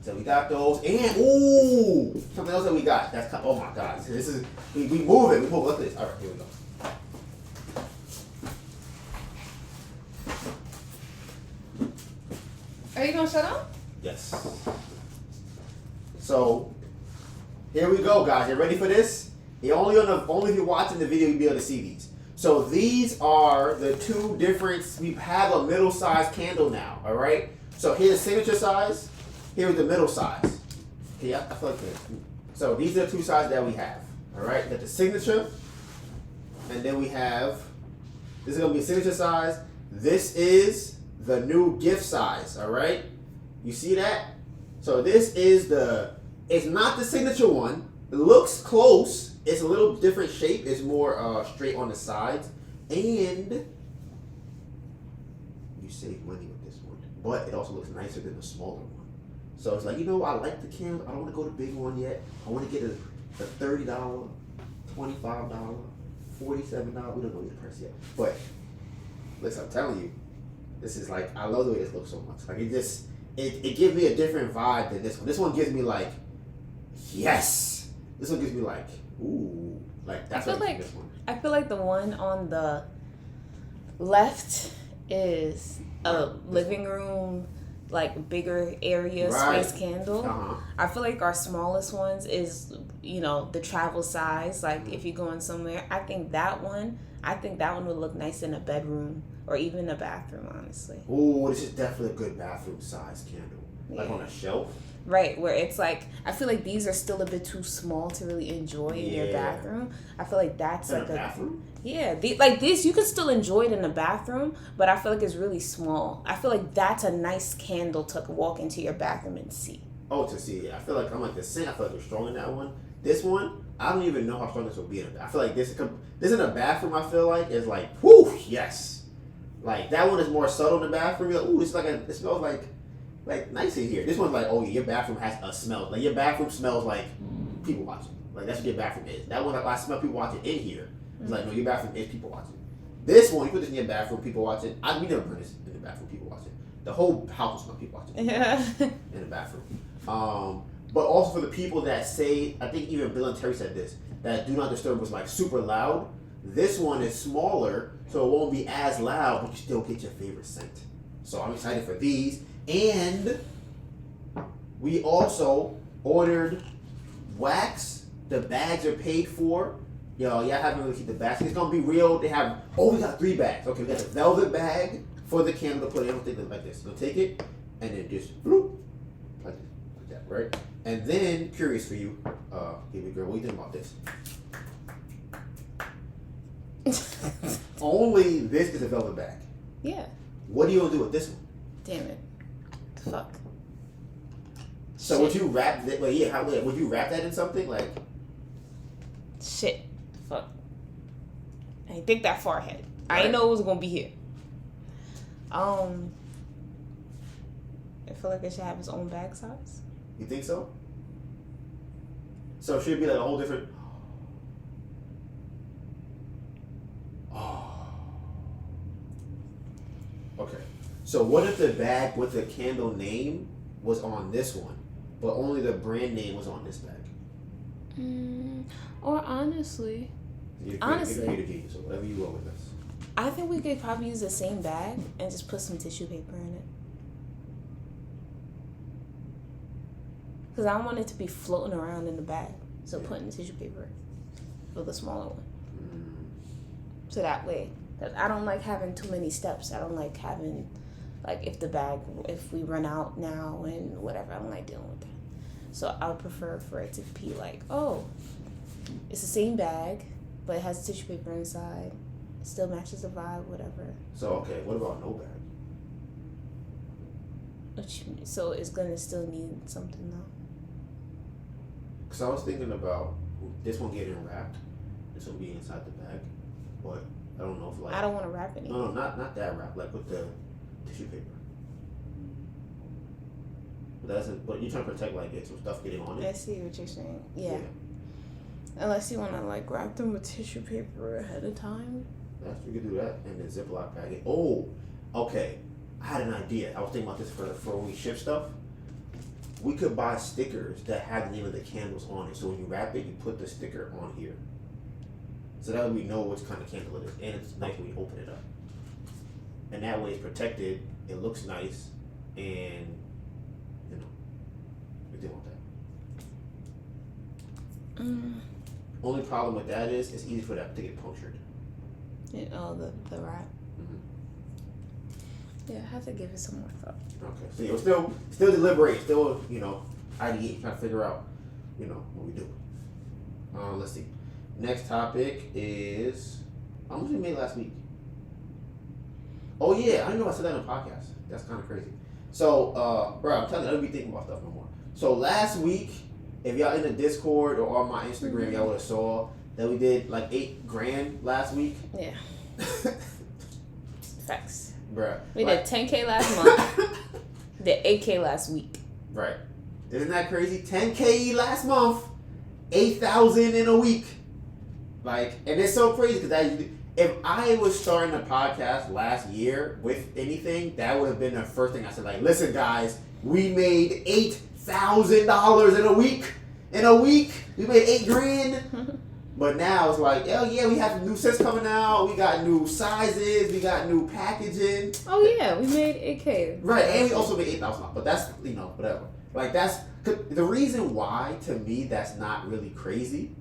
we got those. And, ooh, something else that we got. Oh my God. This is, we move it. We move it. Look at this. All right, here we go. Are you going to shut up? Yes. So, here we go, guys. You ready for this? Only if you're watching the video, you'll be able to see these. So these are the 2 different. We have a middle-sized candle now. All right. So here's the signature size. Here's the middle size. Yeah, I feel like that. So these are the 2 sizes that we have. All right. Got the signature, and then we have. This is gonna be a signature size. This is the new gift size. All right. You see that? So this is it's not the signature one. It looks close. It's a little different shape. It's more straight on the sides. And you save money with this one. But it also looks nicer than the smaller one. So it's like, I like the candle. I don't want to go the big one yet. I want to get the $30, $25, $47. We don't know the price yet. But listen, I'm telling you, this is like, I love the way this looks so much. Like it gives me a different vibe than this one. This one gives me like, yes. This one gives me like, ooh, like that's what I think this one. I feel like the one on the left is a living room, like bigger area space candle. Uh-huh. I feel like our smallest ones is, the travel size. Like if you're going somewhere, I think that one would look nice in a bedroom or even a bathroom, honestly. Ooh, this is definitely a good bathroom size candle. Like on a shelf. Right, where it's like, I feel like these are still a bit too small to really enjoy in your bathroom. I feel like that's in like a bathroom? Yeah, like this, you can still enjoy it in the bathroom, but I feel like it's really small. I feel like that's a nice candle to walk into your bathroom and see. Oh, to see, I feel like I'm like the scent. I feel like we're strong in that one. This one, I don't even know how strong this will be in it. I feel like This in a bathroom, I feel like, is like, whoo, yes. Like, that one is more subtle in the bathroom. You're like, ooh, it smells like nice in here. This one's like, oh, yeah, your bathroom has a smell. Like, your bathroom smells like people watching. Like, that's what your bathroom is. That one, like, I smell people watching in here. It's like, no, your bathroom is people watching. This one, you put this in your bathroom, people watching. We never put this in the bathroom, people watching. The whole house will smell people watching. Yeah. In the bathroom. But also for the people that say, I think even Bill and Terry said this, that Do Not Disturb was like super loud. This one is smaller, so it won't be as loud, but you still get your favorite scent. So I'm excited for these. And we also ordered wax. The bags are paid for. Y'all haven't really seen the bags. It's gonna be real. We got 3 bags. Okay, we got a velvet bag for the candle to put in. Everything like this. So take it and then just bloop, like that, right? And then, curious for you, baby girl, what do you think about this? Only this is a velvet bag. Yeah. What are you gonna do with this one? Damn it. Fuck. So Shit. would you wrap that? Well, yeah. Would you wrap that in something like? Shit. Fuck. I didn't think that far ahead. Right. I didn't know it was gonna be here. I feel like it should have its own bag size. You think so? So should it be like a whole different? Oh. Okay. So what if the bag with the candle name was on this one, but only the brand name was on this bag? Or honestly, You're honestly, genius, so whatever you go with us. I think we could probably use the same bag and just put some tissue paper in it. Because I want it to be floating around in the bag. So putting tissue paper for the smaller one. So that way. Because I don't like having too many steps. I don't like having, like, if we run out now and whatever, I don't like dealing with that. So I would prefer for it to be like, oh, it's the same bag, but it has tissue paper inside. It still matches the vibe, whatever. So, okay, what about no bag? So it's going to still need something, though. Because I was thinking about this one getting wrapped. This one being inside the bag. But I don't know if like... I don't want to wrap anything. No, not that wrap. Like with the tissue paper. But you're trying to protect like some stuff getting on it. I see what you're saying. Yeah. Unless you want to like wrap them with tissue paper ahead of time. You could do that and then Ziploc bag it. Oh, okay. I had an idea. I was thinking about this for when we ship stuff. We could buy stickers that have the name of the candles on it. So when you wrap it, you put the sticker on here. So that way we know which kind of candle it is. And it's nice when we open it up. And that way it's protected. It looks nice. And, you know, we didn't want that. Only problem with that is it's easy for that to get punctured. The wrap. Yeah, I have to give it some more thought. Okay, so you're still deliberating, still, ideate, trying to figure out, what we do. Let's see. Next topic is, how much we made last week? Oh yeah, I didn't know I said that on the podcast. That's kind of crazy. So, bro, I'm telling you, I don't be thinking about stuff no more. So last week, if y'all in the Discord or on my Instagram, y'all would have saw that we did like $8,000 last week. Yeah. Facts. Bruh. We did 10K last month. Did 8K last week. Right. Isn't that crazy? 10K last month, 8,000 in a week. Like, and it's so crazy because if I was starting a podcast last year with anything, that would have been the first thing I said. Like, listen, guys, we made $8,000 in a week. In a week, we made $8,000. But now it's like, oh yeah, we have new sets coming out. We got new sizes. We got new packaging. Oh yeah, we made 8K. Right, and we also made $8,000. But that's whatever. Like that's the reason why to me that's not really crazy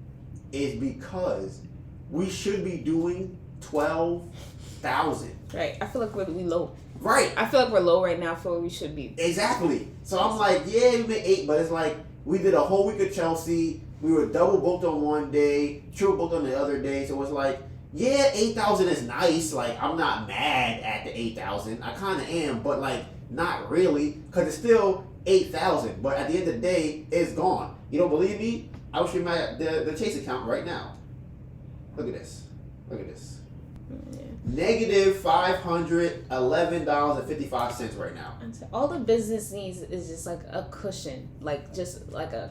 is because we should be doing 12,000. Right, I feel like we low. Right, I feel like we're low right now for where we should be. Exactly. So I'm like, yeah, we made 8, but it's like we did a whole week of Chelsea. We were double booked on one day, triple booked on the other day. So it's like, yeah, 8,000 is nice. Like, I'm not mad at the 8,000. I kind of am, but like, not really, because it's still 8,000. But at the end of the day, it's gone. You don't believe me? I'll show you the Chase account right now. Look at this. Look at this. Yeah. Negative $511.55 right now. All the business needs is just like a cushion, like just like a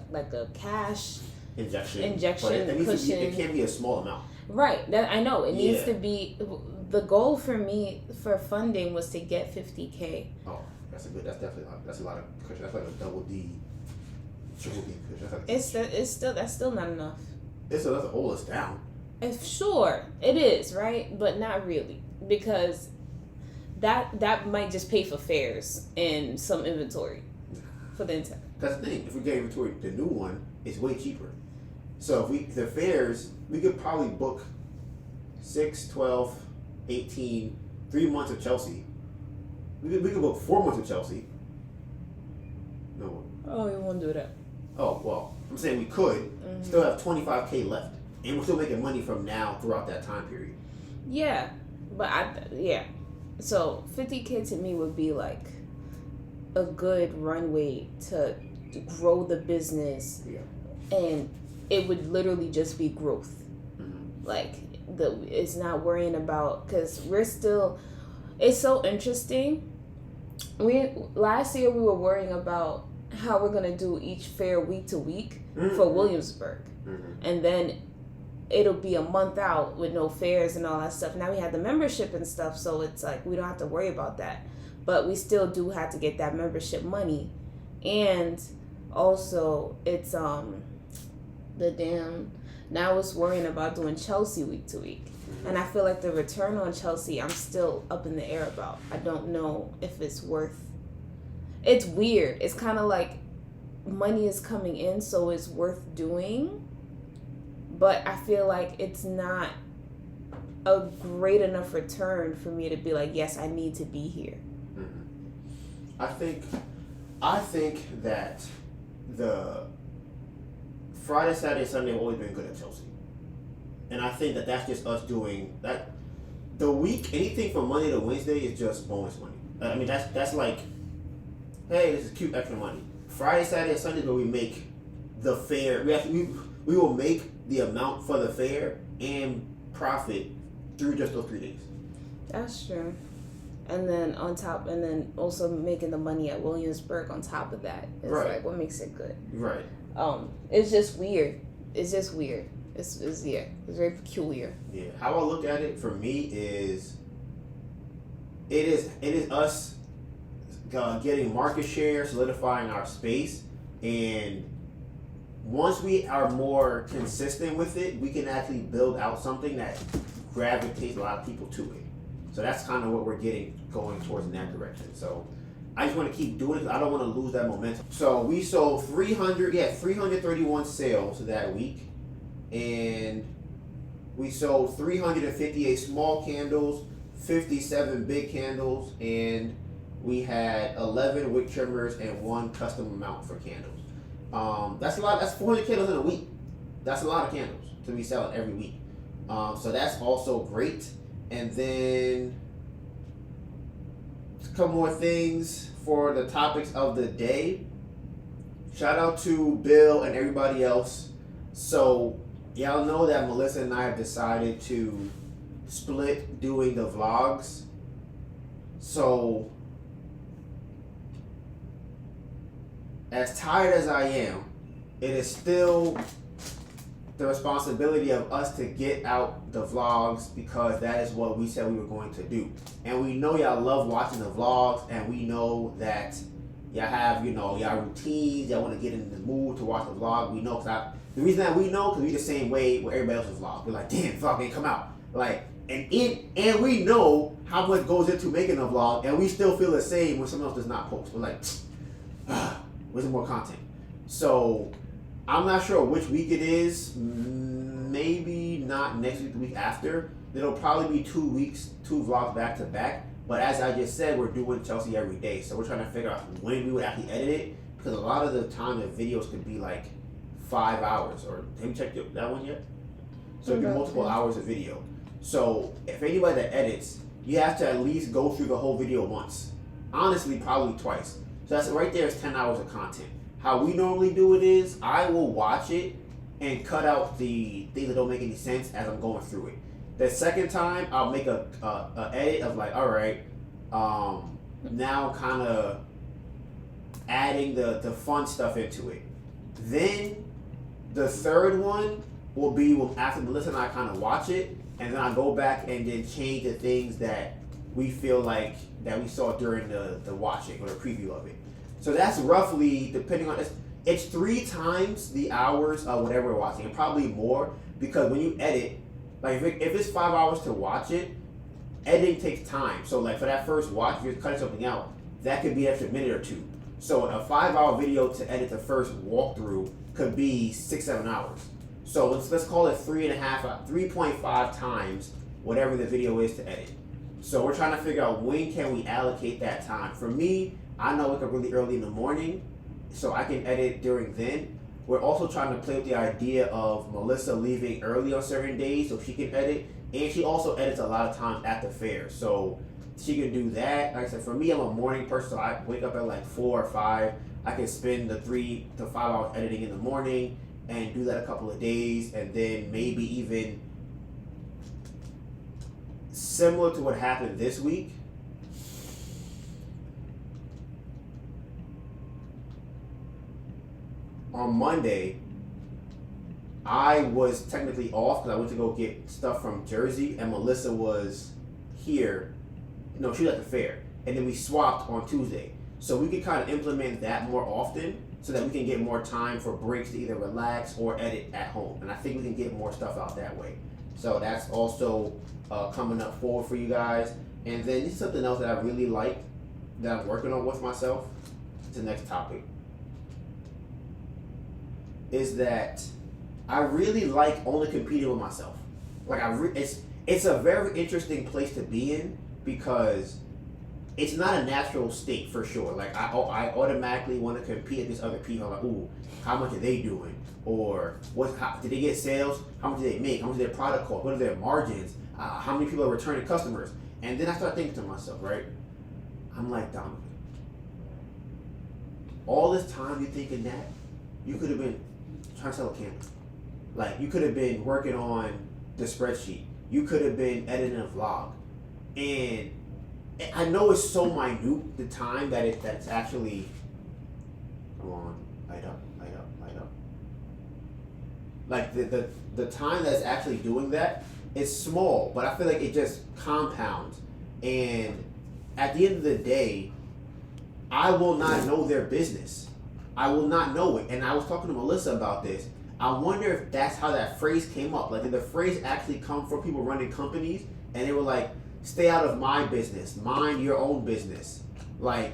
cash Injection. cushion. It can't be a small amount. Right. That I know. It needs to be. The goal for me for funding was to get $50K. Oh, that's definitely that's a lot of cushion. That's like a double D, triple D cushion. That's still not enough. That's to hold us down. Sure, it is, right? But not really, because that might just pay for fares and some inventory for the entire. That's the thing. If we get inventory, the new one is way cheaper. So if the fares, we could probably book 6, 12, 18, 3 months of Chelsea. We could book 4 months of Chelsea. No. Oh, you won't do that. Oh, well, I'm saying we could still have $25K left. And we're still making money from now throughout that time period. Yeah. But so $50K to me would be like a good runway to grow the business. Yeah. And it would literally just be growth. Mm-hmm. Like it's not worrying about, because it's so interesting. Last year we were worrying about how we're gonna do each fair week to week for Williamsburg, and then it'll be a month out with no fares and all that stuff. Now we have the membership and stuff, so it's like we don't have to worry about that, but we still do have to get that membership money. And also it's now it's worrying about doing Chelsea week to week. And I feel like the return on Chelsea, I'm still up in the air about. I don't know if it's worth. It's weird. It's kind of like money is coming in, so it's worth doing. But I feel like it's not a great enough return for me to be like, yes, I need to be here. Mm-hmm. I think that the Friday, Saturday, Sunday have always been good at Chelsea. And I think that that's just us doing that. The week, anything from Monday to Wednesday is just bonus money. I mean, that's like, hey, this is cute extra money. Friday, Saturday, Sunday is where we make the fair. We will make the amount for the fair and profit through just those 3 days. That's true. And then also making the money at Williamsburg on top of that is like what makes it good. Right. It's just weird. It's very peculiar. Yeah. How I look at it for me is it is us getting market share, solidifying our space, and once we are more consistent with it, we can actually build out something that gravitates a lot of people to it. So that's kind of what we're going towards in that direction. So I just want to keep doing it. I don't want to lose that momentum. So we sold 331 sales that week, and we sold 358 small candles, 57 big candles, and we had 11 wick trimmers and 1 custom mount for candles. That's a lot. That's 400 candles in a week. That's a lot of candles to be selling every week. So that's also great. And then a couple more things for the topics of the day. Shout out to Bill and everybody else. So y'all know that Melissa and I have decided to split doing the vlogs. So as tired as I am, it is still the responsibility of us to get out the vlogs, because that is what we said we were going to do. And we know y'all love watching the vlogs, and we know that y'all have, y'all routines, y'all want to get in the mood to watch the vlog. We know, the reason that we know, because we the same way with everybody else's vlog. We're like, damn, vlog ain't come out. And we know how much goes into making a vlog, and we still feel the same when someone else does not post. We're like, where's more content? So I'm not sure which week it is. Maybe not next week, the week after. It'll probably be 2 weeks, 2 vlogs back to back. But as I just said, we're doing Chelsea every day. So we're trying to figure out when we would actually edit it. Because a lot of the time the videos could be like 5 hours. Or have you checked that one yet? So it'd be multiple hours of video. So if anybody that edits, you have to at least go through the whole video once. Honestly, probably twice. So that's right there is 10 hours of content. How we normally do it is I will watch it and cut out the things that don't make any sense as I'm going through it. The second time, I'll make a edit of like, all right, now kind of adding the fun stuff into it. Then the third one will be after Melissa and I kind of watch it, and then I go back and then change the things that we feel like that we saw during the watching or the preview of it. So that's roughly, depending on, it's 3 times the hours of whatever we're watching, and probably more, because when you edit, like if it's 5 hours to watch it, editing takes time. So like for that first watch, if you're cutting something out, that could be after a minute or two. So a 5-hour video to edit the first walkthrough could be 6-7 hours. So let's call it 3.5 times whatever the video is to edit. So we're trying to figure out when can we allocate that time. For me, I know wake up really early in the morning, so I can edit during then. We're also trying to play with the idea of Melissa leaving early on certain days so she can edit, and she also edits a lot of times at the fair, so she can do that. Like I said, for me, I'm a morning person, so I wake up at like 4 or 5. I can spend the 3 to 5 hours editing in the morning and do that a couple of days, and then maybe even similar to what happened this week. On Monday, I was technically off because I went to go get stuff from Jersey, and Melissa was here. No, she was at the fair, and then we swapped on Tuesday. So we could kind of implement that more often so that we can get more time for breaks to either relax or edit at home. And I think we can get more stuff out that way. So that's also coming up forward for you guys. And then this is something else that I really like that I'm working on with myself. It's the next topic. Is that I really like only competing with myself. Like it's a very interesting place to be in because it's not a natural state for sure. Like I automatically want to compete against other people. I'm like, ooh, how much are they doing? Or did they get sales? How much did they make? How much did their product cost? What are their margins? How many people are returning customers? And then I start thinking to myself, right? I'm like, Donovan, all this time you thinking that you could have been trying to sell a camera. Like you could have been working on the spreadsheet. You could have been editing a vlog. And I know it's so minute, the time that's actually, come on, light up. Like the time that's actually doing that is small, but I feel like it just compounds. And at the end of the day, I will not know their business. I will not know it. And I was talking to Melissa about this. I wonder if that's how that phrase came up. Like, did the phrase actually come from people running companies and they were like, stay out of my business, mind your own business. Like,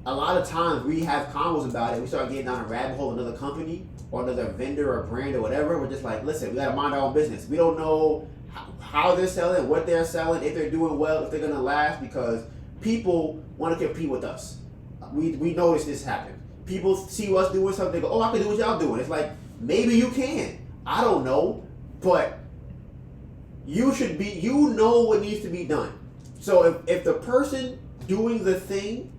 a lot of times we have convos about it. We start getting down a rabbit hole of another company or another vendor or brand or whatever. We're just like, listen, we got to mind our own business. We don't know how they're selling, what they're selling, if they're doing well, if they're going to last, because people want to compete with us. We notice this happen. People see us doing something, they go, oh, I can do what y'all doing. It's like, maybe you can. I don't know. But you know what needs to be done. So if the person doing the thing,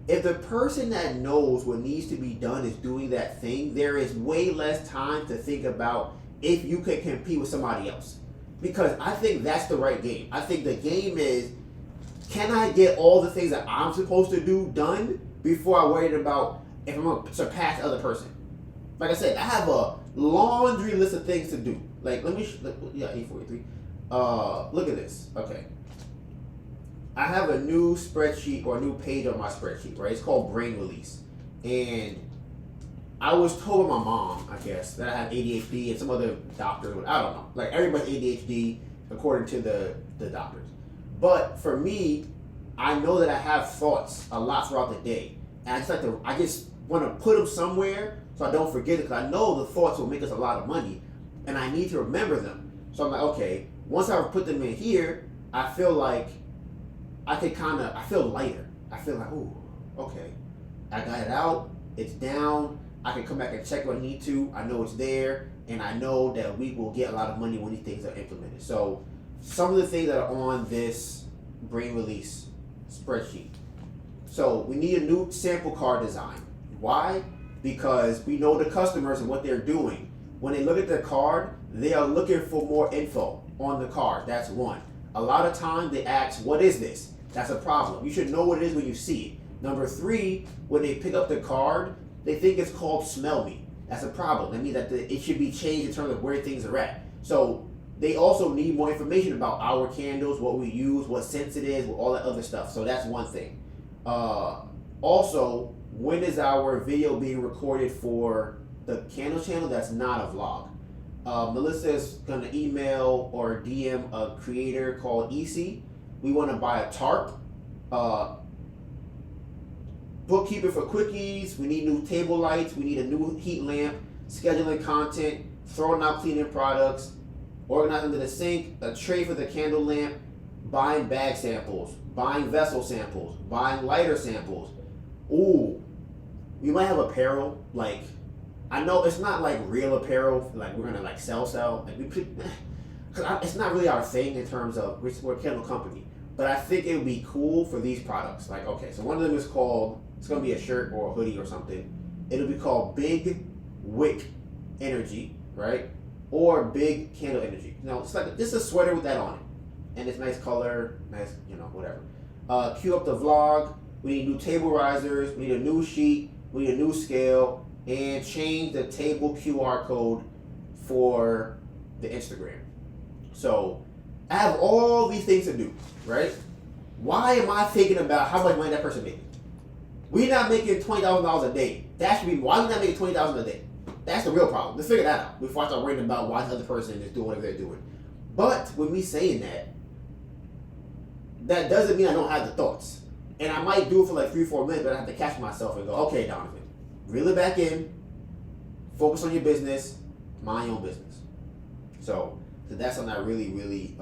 if the person that knows what needs to be done is doing that thing, there is way less time to think about if you can compete with somebody else. Because I think that's the right game. I think the game is, can I get all the things that I'm supposed to do done before I worry about if I'm going to surpass the other person? Like I said, I have a laundry list of things to do. Like, let me, 843. Look at this. Okay. I have a new spreadsheet or a new page on my spreadsheet, right? It's called Brain Release. And I was told by my mom, I guess, that I have ADHD and some other doctors, I don't know. Like, everybody's ADHD according to the doctors. But for me, I know that I have thoughts a lot throughout the day. And I just want to put them somewhere so I don't forget it, because I know the thoughts will make us a lot of money and I need to remember them. So I'm like, okay, once I put them in here, I feel like I feel lighter. I feel like, ooh, okay, I got it out, it's down, I can come back and check what I need to, I know it's there, and I know that we will get a lot of money when these things are implemented. So some of the things that are on this Brain Release spreadsheet. So we need a new sample card design. Why? Because we know the customers and what they're doing. when they look at the card, they are looking for more info on the card. That's one. A lot of times they ask, what is this? That's a problem. You should know what it is when you see it. Number three, when they pick up the card, they think it's called smell me. That's a problem. That means that it should be changed in terms of where things are at. So they also need more information about our candles, what we use, what scents it is, all that other stuff. So that's one thing. Also, when is our video being recorded for the candle channel? That's not a vlog. Melissa is going to email or DM a creator called EC. We want to buy a tarp, bookkeeper for quickies. We need new table lights. We need a new heat lamp, scheduling content, throwing out cleaning products, organizing under the sink, a tray for the candle lamp, buying bag samples, buying vessel samples, buying lighter samples. Ooh, we might have apparel. Like, I know it's not like real apparel, like we're gonna like sell. Like we could, cause it's not really our thing in terms of we're a candle company. But I think it would be cool for these products. Like, okay, so one of them is called, it's gonna be a shirt or a hoodie or something. It'll be called Big Wick Energy, right? Or Big Candle Energy. You know, it's like this is a sweater with that on it, and it's nice color, nice, whatever. Cue up the vlog. We need new table risers. We need a new sheet. We need a new scale, and change the table QR code for the Instagram. So I have all these things to do, right? Why am I thinking about how much money that person making? We're not making $20,000 a day. That should be why we not making $20,000 a day. That's the real problem. Let's figure that out before I start worrying about why the other person is doing whatever they're doing. But with me saying that, that doesn't mean I don't have the thoughts. And I might do it for like 3-4 minutes, but I have to catch myself and go, okay, Donovan, reel it back in, focus on your business, mind your own business. So that's something I really,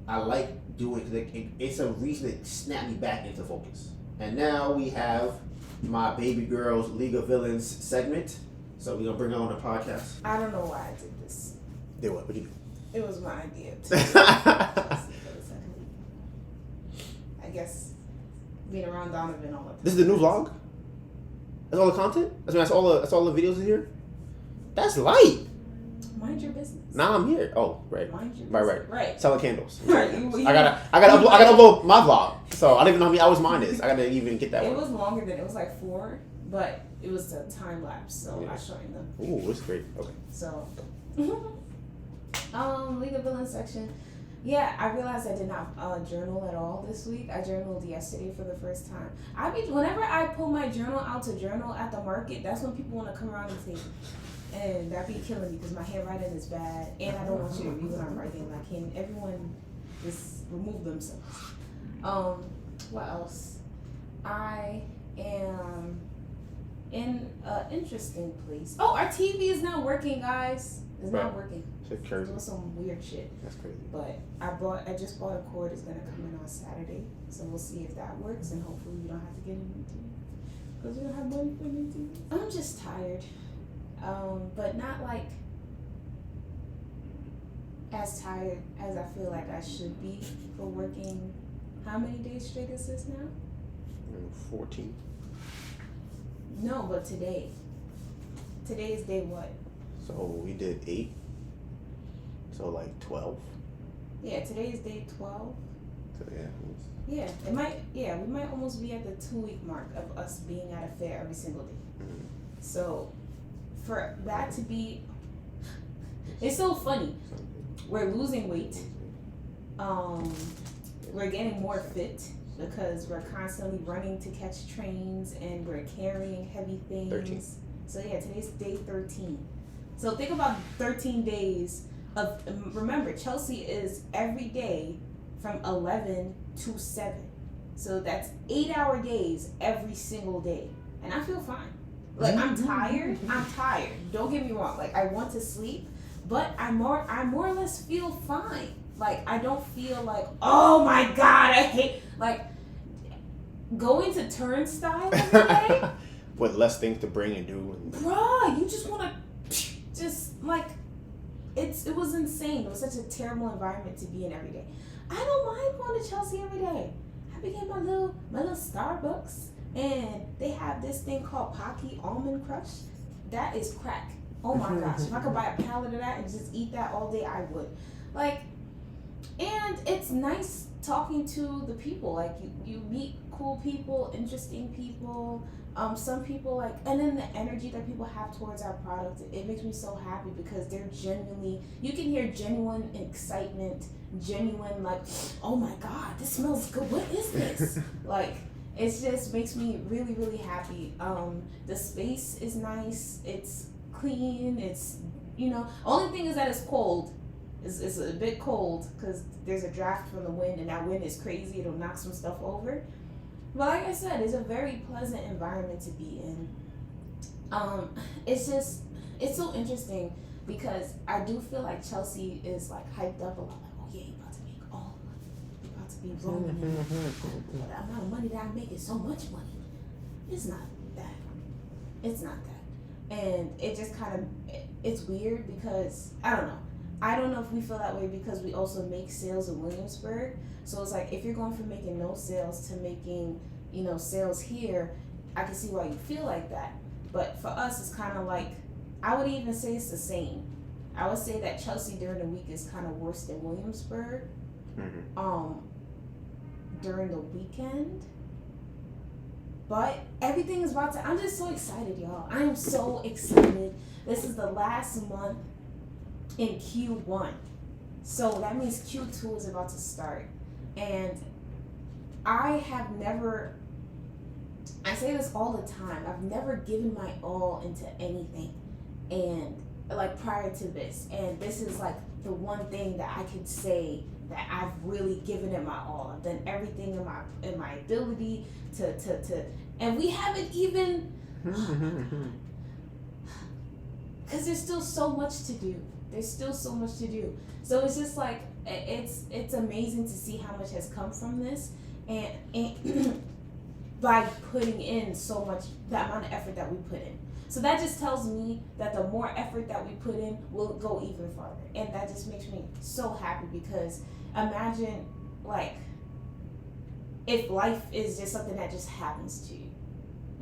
I like doing, because it's a reason to snap me back into focus. And now we have my baby girl's League of Villains segment. So we're going to bring her on the podcast. I don't know why I did this. Did what? What'd you do? It was my idea. I guess being around Donovan all the time. This is the new vlog? That's all the content? That's all the videos in here? That's light. Mind your business. Nah, I'm here. Oh, right. Mind your business. Right. Selling candles. Right. I gotta upload my vlog. So I don't even know how many hours mine is. I gotta even get that one. It was longer than it was like 4, but it was a time lapse, so yeah. I showed them. Ooh, that's great. Okay. So League of Villains section. Yeah, I realized I did not journal at all this week. I journaled yesterday for the first time. Whenever I pull my journal out to journal at the market, that's when people want to come around and say, and that be killing me because my handwriting is bad, and I don't want you to read what I'm writing. Like, can everyone just remove themselves? What else? I am in an interesting place. Oh, our TV is not working, guys. It's not working. It's crazy. Doing some weird shit. That's crazy. But I just bought a cord. It's gonna come in on Saturday, so we'll see if that works, and hopefully we don't have to get a new TV because we don't have money for a new TV. I'm just tired, but not like as tired as I feel like I should be for working. How many days straight is this now? 14. No, but today. Today's day what? So we did 8. So like 12. Yeah, today's day 12. So yeah. Yeah, it might. Yeah, we might almost be at the 2-week mark of us being at a fair every single day. Mm-hmm. So, for that to be, it's so funny. We're losing weight. We're getting more fit because we're constantly running to catch trains and we're carrying heavy things. 13. So yeah, today's day 13. So think about 13 days of. Remember, Chelsea is every day from 11 to 7. So that's 8-hour days every single day. And I feel fine. Like, I'm tired. Don't get me wrong. Like, I want to sleep, but I more or less feel fine. Like, I don't feel like, oh my God, I hate, like, going to Turnstile every day. With less things to bring and do. Bruh, you just want to, like, it was insane. It was such a terrible environment to be in every day. I don't mind going to Chelsea every day. I became my little Starbucks, and they have this thing called Pocky Almond Crush. That is crack. Oh my gosh, if I could buy a pallet of that and just eat that all day, I would. Like, and it's nice talking to the people. Like, you meet cool people, interesting people. Some people like, and then the energy that people have towards our product, it makes me so happy because they're genuinely, you can hear genuine excitement, genuine like, oh my God, this smells good. What is this? Like, it just makes me really, really happy. The space is nice. It's clean. It's, only thing is that it's cold. It's a bit cold because there's a draft from the wind, and that wind is crazy. It'll knock some stuff over. But like I said, it's a very pleasant environment to be in. It's so interesting because I do feel like Chelsea is like hyped up a lot. Like, oh yeah, you about to make all the money. You about to be rolling. But the amount of money that I make is so much money. It's not that. It's not that. And it just kind of, it's weird because, I don't know if we feel that way because we also make sales in Williamsburg. So it's like, if you're going from making no sales to making, sales here, I can see why you feel like that. But for us, it's kind of like, I would even say it's the same. I would say that Chelsea during the week is kind of worse than Williamsburg. During the weekend. But everything is about to, I'm just so excited, y'all. I am so excited. This is the last month in Q1. So that means Q2 is about to start. And I say this all the time, I've never given my all into anything. And like prior to this. And this is like the one thing that I could say that I've really given it my all. I've done everything in my ability to and we haven't even, because there's still so much to do. There's still so much to do. So it's just like, it's amazing to see how much has come from this, and by putting in so much, the amount of effort that we put in. So that just tells me that the more effort that we put in will go even farther. And that just makes me so happy because imagine, like, if life is just something that just happens to you.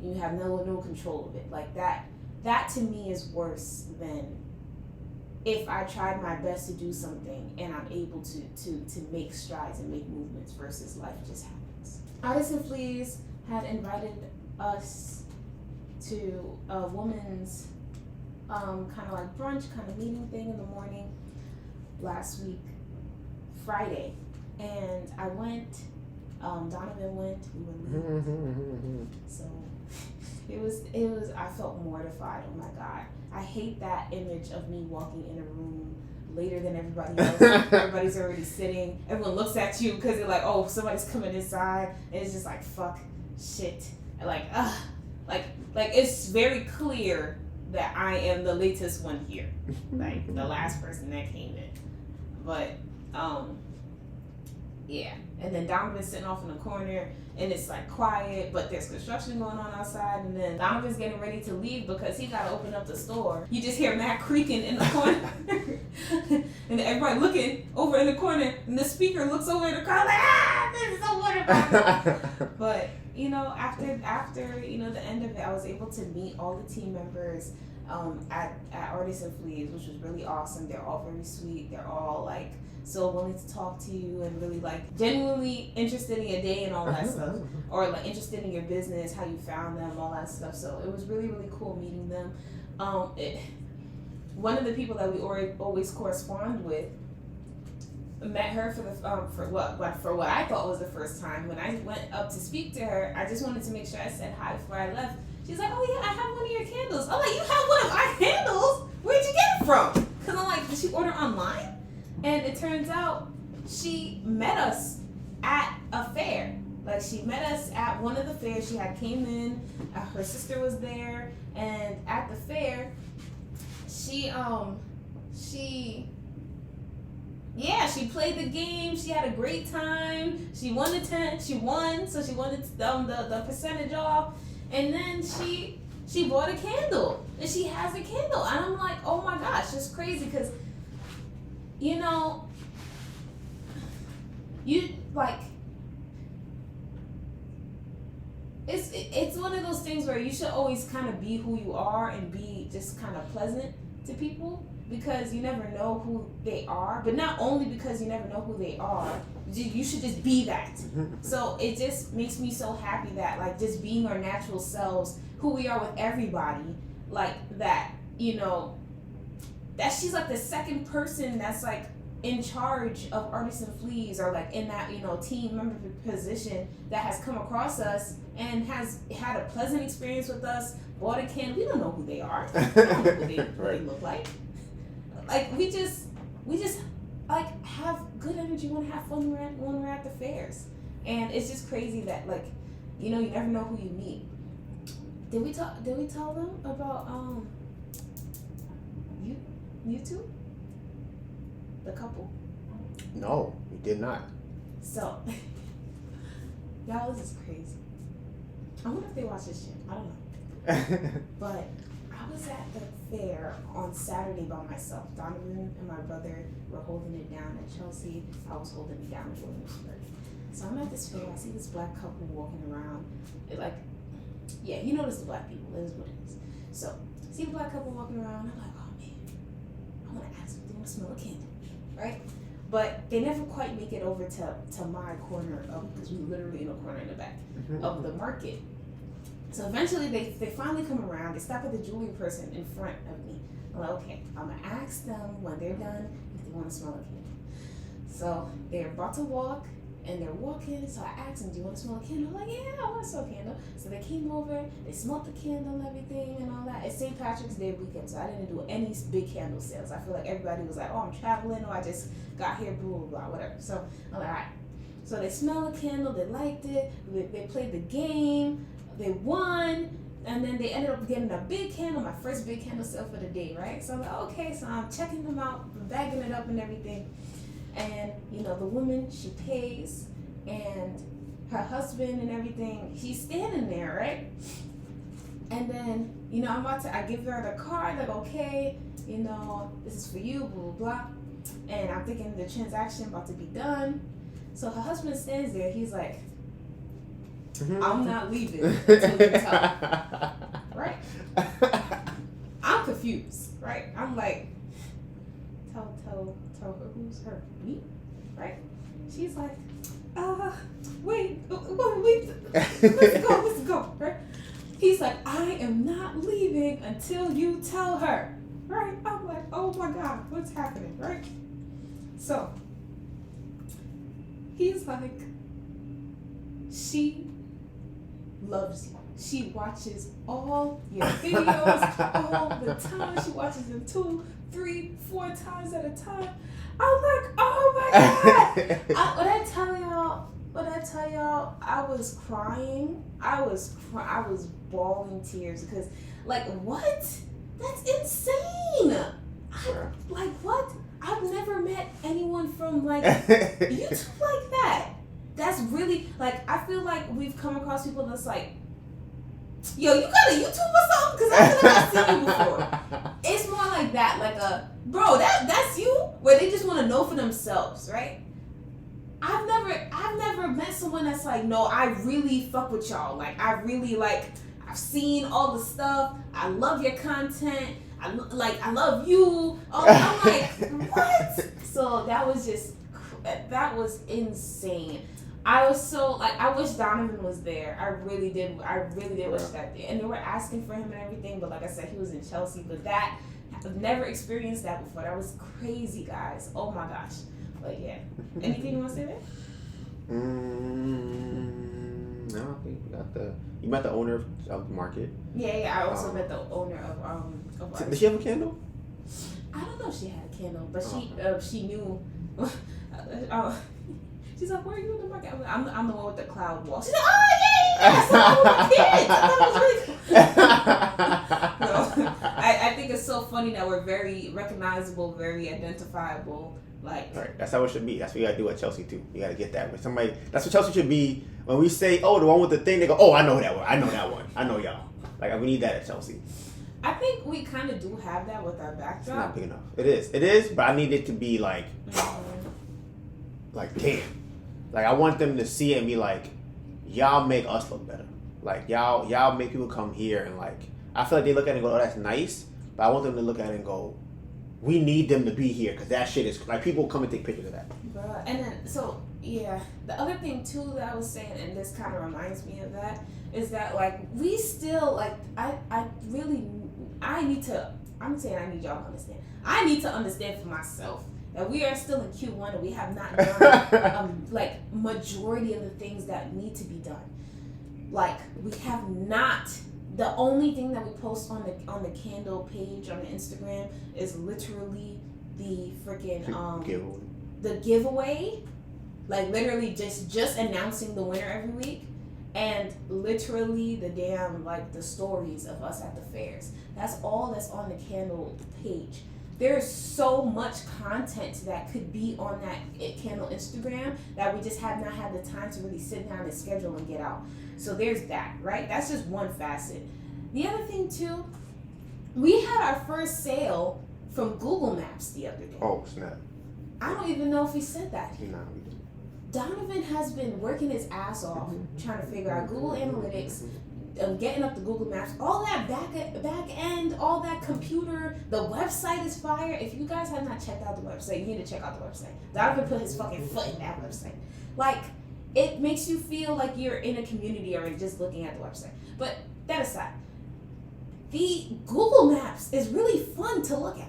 You have no control of it. Like that to me is worse than if I tried my best to do something and I'm able to make strides and make movements versus life just happens. Artists and Fleas had invited us to a woman's kind of like brunch kind of meeting thing in the morning last week, Friday. And I went, Donovan went, we were leaving. So it was, I felt mortified. Oh my God. I hate that image of me walking in a room later than everybody else. Everybody's already sitting. Everyone looks at you because they're like, oh, somebody's coming inside. And it's just like, fuck, shit. Like, like it's very clear that I am the latest one here. Like the last person that came in. But, yeah. And then Donovan's sitting off in the corner and it's like quiet, but there's construction going on outside. And then Donovan's getting ready to leave because he got to open up the store. You just hear Matt creaking in the corner. And everybody looking over in the corner, and the speaker looks over in the crowd like, this is so wonderful. But, after the end of it, I was able to meet all the team members at Artists and Fleas, which was really awesome. They're all very sweet. They're all like so willing to talk to you and really like genuinely interested in your day and all that stuff, or like interested in your business, how you found them, all that stuff. So it was really, really cool meeting them. One of the people that we always correspond with, met her for what I thought was the first time. When I went up to speak to her, I just wanted to make sure I said hi before I left. She's like, oh yeah, I have one of your candles. I'm like, you have one of our candles? Where'd you get it from? Because I'm like, did she order online? And it turns out she met us at a fair. Like, she met us at one of the fairs. She had came in, her sister was there, and at the fair, she played the game. She had a great time. She won the tent. She won, so she wanted the percentage off. And then she bought a candle, and she has a candle. And I'm like, oh my gosh, it's crazy because, it's one of those things where you should always kind of be who you are and be just kind of pleasant. to people because you never know who they are. But not only because you never know who they are, you should just be that. So it just makes me so happy that like just being our natural selves, who we are with everybody, like that, you know, that she's like the second person that's like in charge of Artists and Fleas, or like in that, you know, team member position that has come across us and has had a pleasant experience with us, bought a can. We don't know who they are. We don't know who they look like. Like we just like have good energy, want to have fun when we're at the fairs. And it's just crazy that like, you know, you never know who you meet. Did we tell them about you two? The couple. No, we did not. So, y'all, this is crazy. I wonder if they watch this shit. I don't know. But I was at the fair on Saturday by myself. Donovan and my brother were holding it down at Chelsea. I was holding it down in Williamsburg. So I'm at this fair. I see this black couple walking around. It like, yeah, you notice the black people. It is what it is. So, see the black couple walking around. I'm like, oh man, I want to ask if they want to smell a candle. Right? But they never quite make it over to my corner of, because we were literally in a corner in the back of the market. So eventually they finally come around, they stop at the jewelry person in front of me. I'm like, okay, I'm gonna ask them when they're done if they want to smell a candle. So they're about to walk and they're walking, so I asked them, do you want to smell a candle? I'm like, yeah, I want to smell a candle. So they came over, they smelled the candle and everything and all that. It's St. Patrick's Day weekend, so I didn't do any big candle sales. I feel like everybody was like, oh, I'm traveling, or I just got here, blah, blah, blah, whatever. So I'm like, all right. So they smelled the candle, they liked it, they played the game, they won, and then they ended up getting a big candle, my first big candle sale for the day, right? So I'm like, okay, so I'm checking them out, bagging it up and everything. And, you know, the woman, she pays, and her husband and everything, he's standing there, right? And then, you know, I give her the card, like, okay, you know, this is for you, blah, blah, blah. And I'm thinking the transaction about to be done. So her husband stands there, he's like, I'm not leaving until you tell. Right? I'm confused, right? I'm like, tell her, who's her? Me? Right? She's like, wait, let's go, right? He's like, I am not leaving until you tell her, right? I'm like, oh my God, what's happening, right? So, he's like, she loves you. She watches all your videos all the time. She watches them 2, 3, 4 times at a time. I'm like, oh my God. When I tell y'all, I was crying. I was bawling tears because, like, what? That's insane. Like, what? I've never met anyone from, like, YouTube like that. That's really, like, I feel like we've come across people that's like, yo, you got a YouTube or something? Because I feel like I've seen you before. It's more like that, like a, bro, that's you? Where they just want to know for themselves, right? I've never met someone that's like, no, I really fuck with y'all. Like, I really, like, I've seen all the stuff. I love your content. I love you. I'm like, what? So that was insane. I was so, like, I wish Donovan was there. I really did wish that there. And they were asking for him and everything, but like I said, he was in Chelsea. But that, I've never experienced that before. That was crazy, guys. Oh my gosh. But yeah. Anything you want to say there? No, I think you met the owner of the market. Yeah. I also met the owner of Did she have a candle? I don't know if she had a candle, but she knew. She's like, where are you in the market? I'm the one with the cloud wall. She's like, oh, yeah, I saw it with my kids. I thought it was really cool. So, I think it's so funny that we're very recognizable, very identifiable. Like, right. That's how it should be. That's what you gotta do at Chelsea too. You gotta get that. When somebody, that's what Chelsea should be. When we say, oh, the one with the thing, they go, oh, I know that one. I know that one. I know y'all. Like, we need that at Chelsea. I think we kind of do have that with our backdrop. It's not big enough. It is, but I need it to be like, like, damn. Like, I want them to see it and be like, y'all make us look better. Like, y'all make people come here and, like, I feel like they look at it and go, oh, that's nice. But I want them to look at it and go, we need them to be here because that shit is like people come and take pictures of that. Bruh. And then the other thing too that I was saying, and this kind of reminds me of that, is that like we still like I'm saying I need y'all to understand. I need to understand for myself that we are still in Q1 and we have not done like majority of the things that need to be done. Like we have not. The only thing that we post on the candle page on the Instagram is literally the freaking the giveaway, like literally just announcing the winner every week, and literally the damn like the stories of us at the fairs. That's all that's on the candle page. There's so much content that could be on that candle Instagram that we just have not had the time to really sit down and schedule and get out. So there's that, right? That's just one facet. The other thing too, we had our first sale from Google Maps the other day. Oh, snap. I don't even know if he said that. Nah, we didn't. Donovan has been working his ass off trying to figure out Google Analytics, getting up the Google Maps, all that back end, all that computer. The website is fire. If you guys have not checked out the website, you need to check out the website. Donovan put his fucking foot in that website. Like, it makes you feel like you're in a community or just looking at the website. But that aside, the Google Maps is really fun to look at.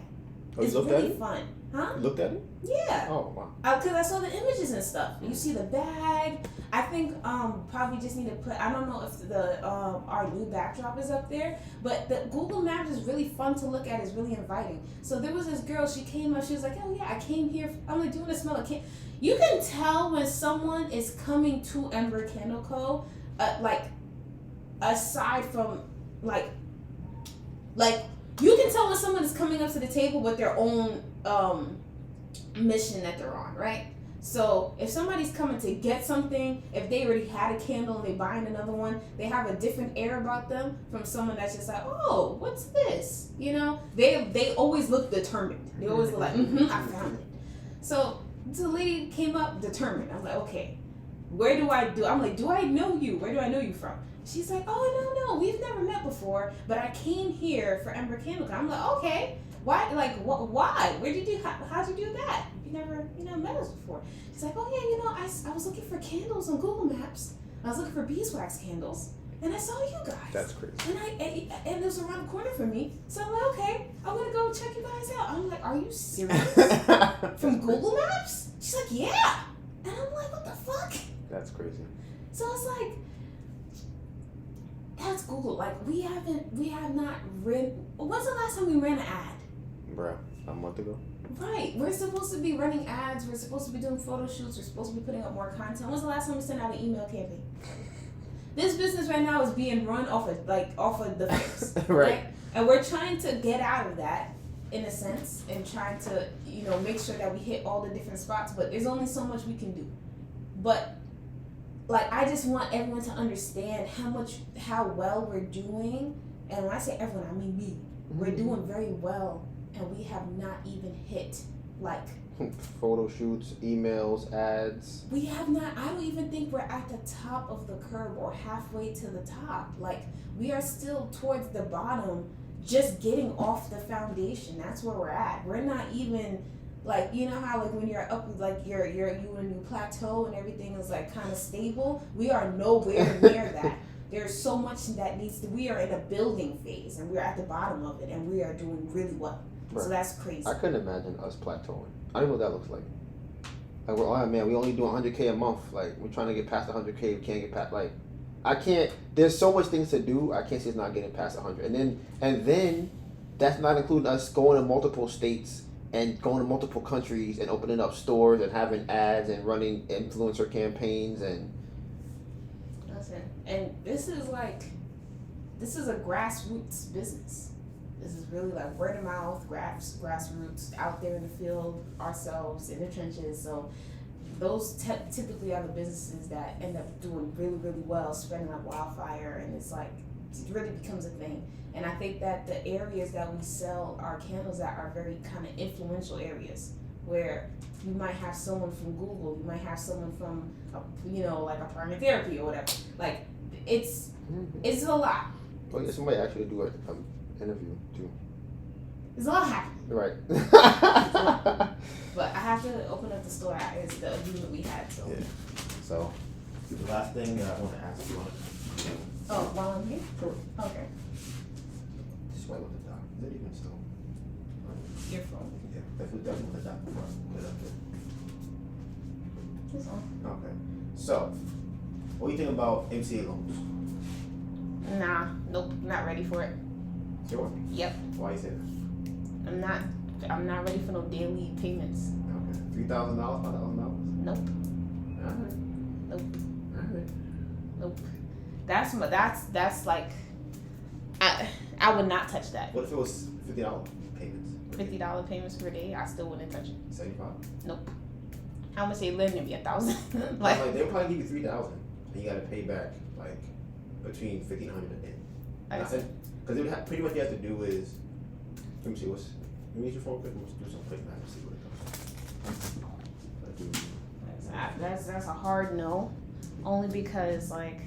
Oh, it's you looked really at it? fun. Huh? You looked at it? Yeah. Oh, wow. Because I saw the images and stuff. You see the bag. I think probably just need to put, I don't know if the our new backdrop is up there, but the Google Maps is really fun to look at. It's really inviting. So there was this girl, she came up, she was like, oh yeah, I came here, I'm like, doing a smell of candle. You can tell when someone is coming to Ember Candle Co., like, aside from, like, you can tell when someone is coming up to the table with their own mission that they're on, right? So if somebody's coming to get something, if they already had a candle and they're buying another one, they have a different air about them from someone that's just like, oh, what's this? You know, they always look determined. They always look like, I found it. So the lady came up determined. I'm like, okay, I'm like, do I know you? Where do I know you from? She's like, oh, no, we've never met before, but I came here for Ember Candle. I'm like, okay, why? Like, why? How'd you do that? You never, met us before. She's like, oh yeah, I was looking for candles on Google Maps. I was looking for beeswax candles, and I saw you guys. That's crazy. And it was around the corner from me. So I'm like, okay, I'm gonna go check you guys out. I'm like, are you serious? From Google Maps? She's like, yeah. And I'm like, what the fuck? That's crazy. So it's like, that's Google. Like, we have not ran. When's the last time we ran an ad? Bruh, a month ago. Right. We're supposed to be running ads. We're supposed to be doing photo shoots. We're supposed to be putting up more content. When's the last time we sent out an email campaign? This business right now is being run off of the fairs. right? And we're trying to get out of that, in a sense, and trying to, make sure that we hit all the different spots. But there's only so much we can do. But like, I just want everyone to understand how well we're doing. And when I say everyone, I mean me. We're doing very well, and we have not even hit, like, photo shoots, emails, ads. We have not. I don't even think we're at the top of the curve or halfway to the top. Like, we are still towards the bottom, just getting off the foundation. That's where we're at. We're not even, like, you know how, like, when you're up, like, you're in a new plateau and everything is, like, kind of stable? We are nowhere near that. There's so much that we are in a building phase, and we're at the bottom of it, and we are doing really well. Right. So that's crazy. I couldn't imagine us plateauing. I don't know what that looks like. Like, we only do 100K a month. Like, we're trying to get past 100K. We can't get past, like, I can't, there's so much things to do. I can't see us not getting past 100. And then that's not including us going to multiple states and going to multiple countries and opening up stores and having ads and running influencer campaigns and. Listen, and this is a grassroots business. This is really like word of mouth, grassroots, out there in the field, ourselves in the trenches. So those typically are the businesses that end up doing really, really well, spreading like wildfire, and it's like, it really becomes a thing. And I think that the areas that we sell our candles at are very kind of influential areas, where you might have someone from Google, you might have someone from, like apartment therapy or whatever. Like, it's a lot. Oh yeah, somebody actually do an interview too. It's a lot happening. Right. But I have to open up the store. It's the agreement we had. So. Yeah. So, the last thing that I want to ask you. Oh, while I'm here? Sure. Okay. Just wait with the doc. Is it even still? Your phone. Yeah. That's what that's with the doc before I put it up there. It's on. Okay. So, what do you think about MCA loans? Nah, nope, not ready for it. Sure. Yep, Why you say that? I'm not ready for no daily payments. Okay. $3,000, $5,000? Nope, Alright. nope, Alright. nope. That's like, I would not touch that. What if it was $50 payments? $50 payments per day, I still wouldn't touch it. 75? Nope. How much they lending me $1,000? like they'll probably give you $3,000 and you gotta pay back like between $1,500 and nothing. Because it would pretty much you have to do is, let me see what's, let me use your phone quick. Let's do some quick math and see what it comes. That's a hard no, only because like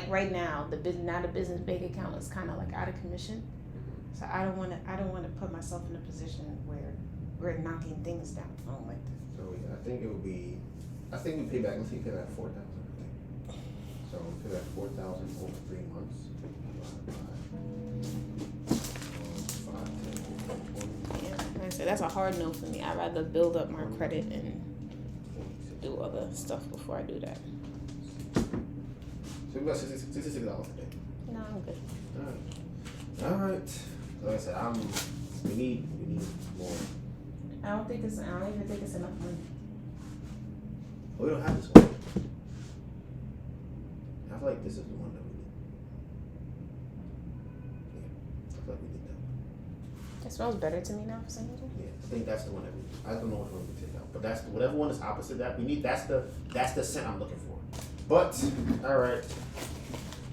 right now the business bank account is kind of like out of commission, so I don't want to put myself in a position where we're knocking things down. I don't like that. So yeah, I think we pay back. Let's see, pay back $4,000. I think. So we pay back $4,000 over 3 months. Yeah, like I said, that's a hard no for me. I'd rather build up my credit and do other stuff before I do that. So we got $66 a day. No, I'm good. All right. Like I said, we need more. I don't even think it's enough money. We don't have this one. I feel like this is the one that we need. Yeah, I feel like we need that. It smells better to me now for some reason. Yeah, I think that's the one that we need. I don't know which one we take out, but that's whatever one is opposite that we need. That's the scent I'm looking for. But all right,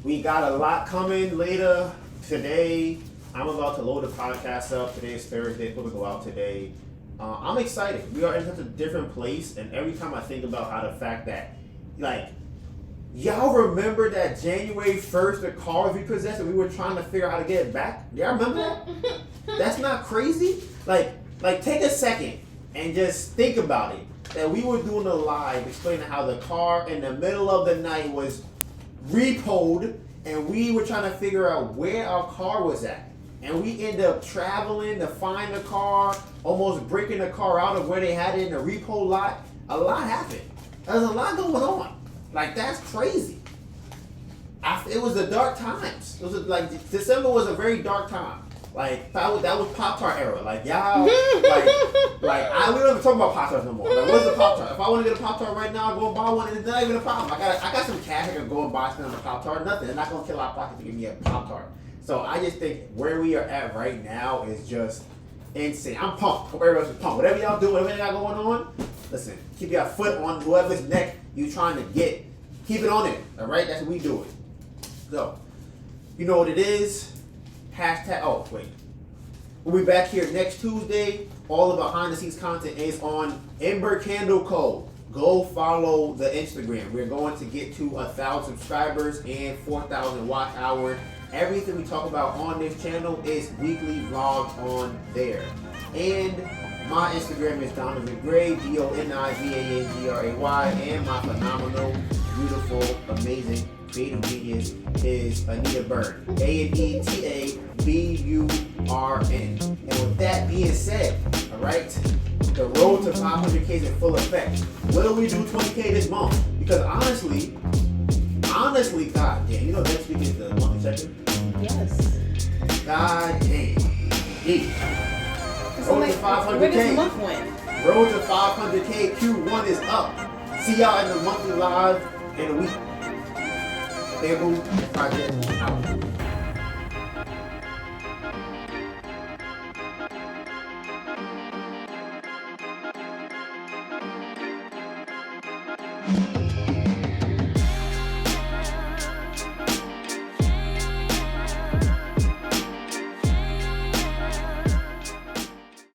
we got a lot coming later today. I'm about to load the podcast up. Today is Thursday. It's going to go out today. I'm excited. We are in such a different place, and every time I think about how the fact that, like, y'all remember that January 1st, the car we possessed, and we were trying to figure out how to get it back? Y'all remember that? That's not crazy? Like, take a second and just think about it. That we were doing a live explaining how the car in the middle of the night was repoed, and we were trying to figure out where our car was at. And we ended up traveling to find the car, almost breaking the car out of where they had it in the repo lot. A lot happened. There's a lot going on. Like, that's crazy. It was the dark times. It was like December was a very dark time. Like that was Pop-Tart era. Like y'all, we don't even talk about Pop-Tarts no more. Like, what's a Pop-Tart? If I want to get a Pop-Tart right now, I go and buy one, and it's not even a problem. I got some cash. I can go and buy some Pop-Tart. Nothing. They're not gonna kill our pockets to give me a Pop-Tart. So I just think where we are at right now is just insane. I'm pumped. Hope everybody's pumped. Whatever y'all do, whatever you got going on, listen. Keep your foot on whoever's neck you trying to get. Keep it on it. All right. That's what we do it. So you know what it is. Hashtag, oh, wait. We'll be back here next Tuesday. All the behind the scenes content is on Ember Candle Co. Go follow the Instagram. We're going to get to 1,000 subscribers and 4,000 watch hours. Everything we talk about on this channel is weekly vlogs on there. And my Instagram is Donovan Gray, DONIVANGRAY, and my phenomenal, beautiful, amazing, creative genius is Anita Byrne, ANETABURN. And with that being said, all right, the road to 500K is in full effect. Will we do 20K this month? Because honestly, God damn, you know next week is the monthly check-in? Yes. God damn. So Road to 500K. where this month went? Road to 500K. Q1 is up. See y'all in the monthly live in a week. Bamboo Project out.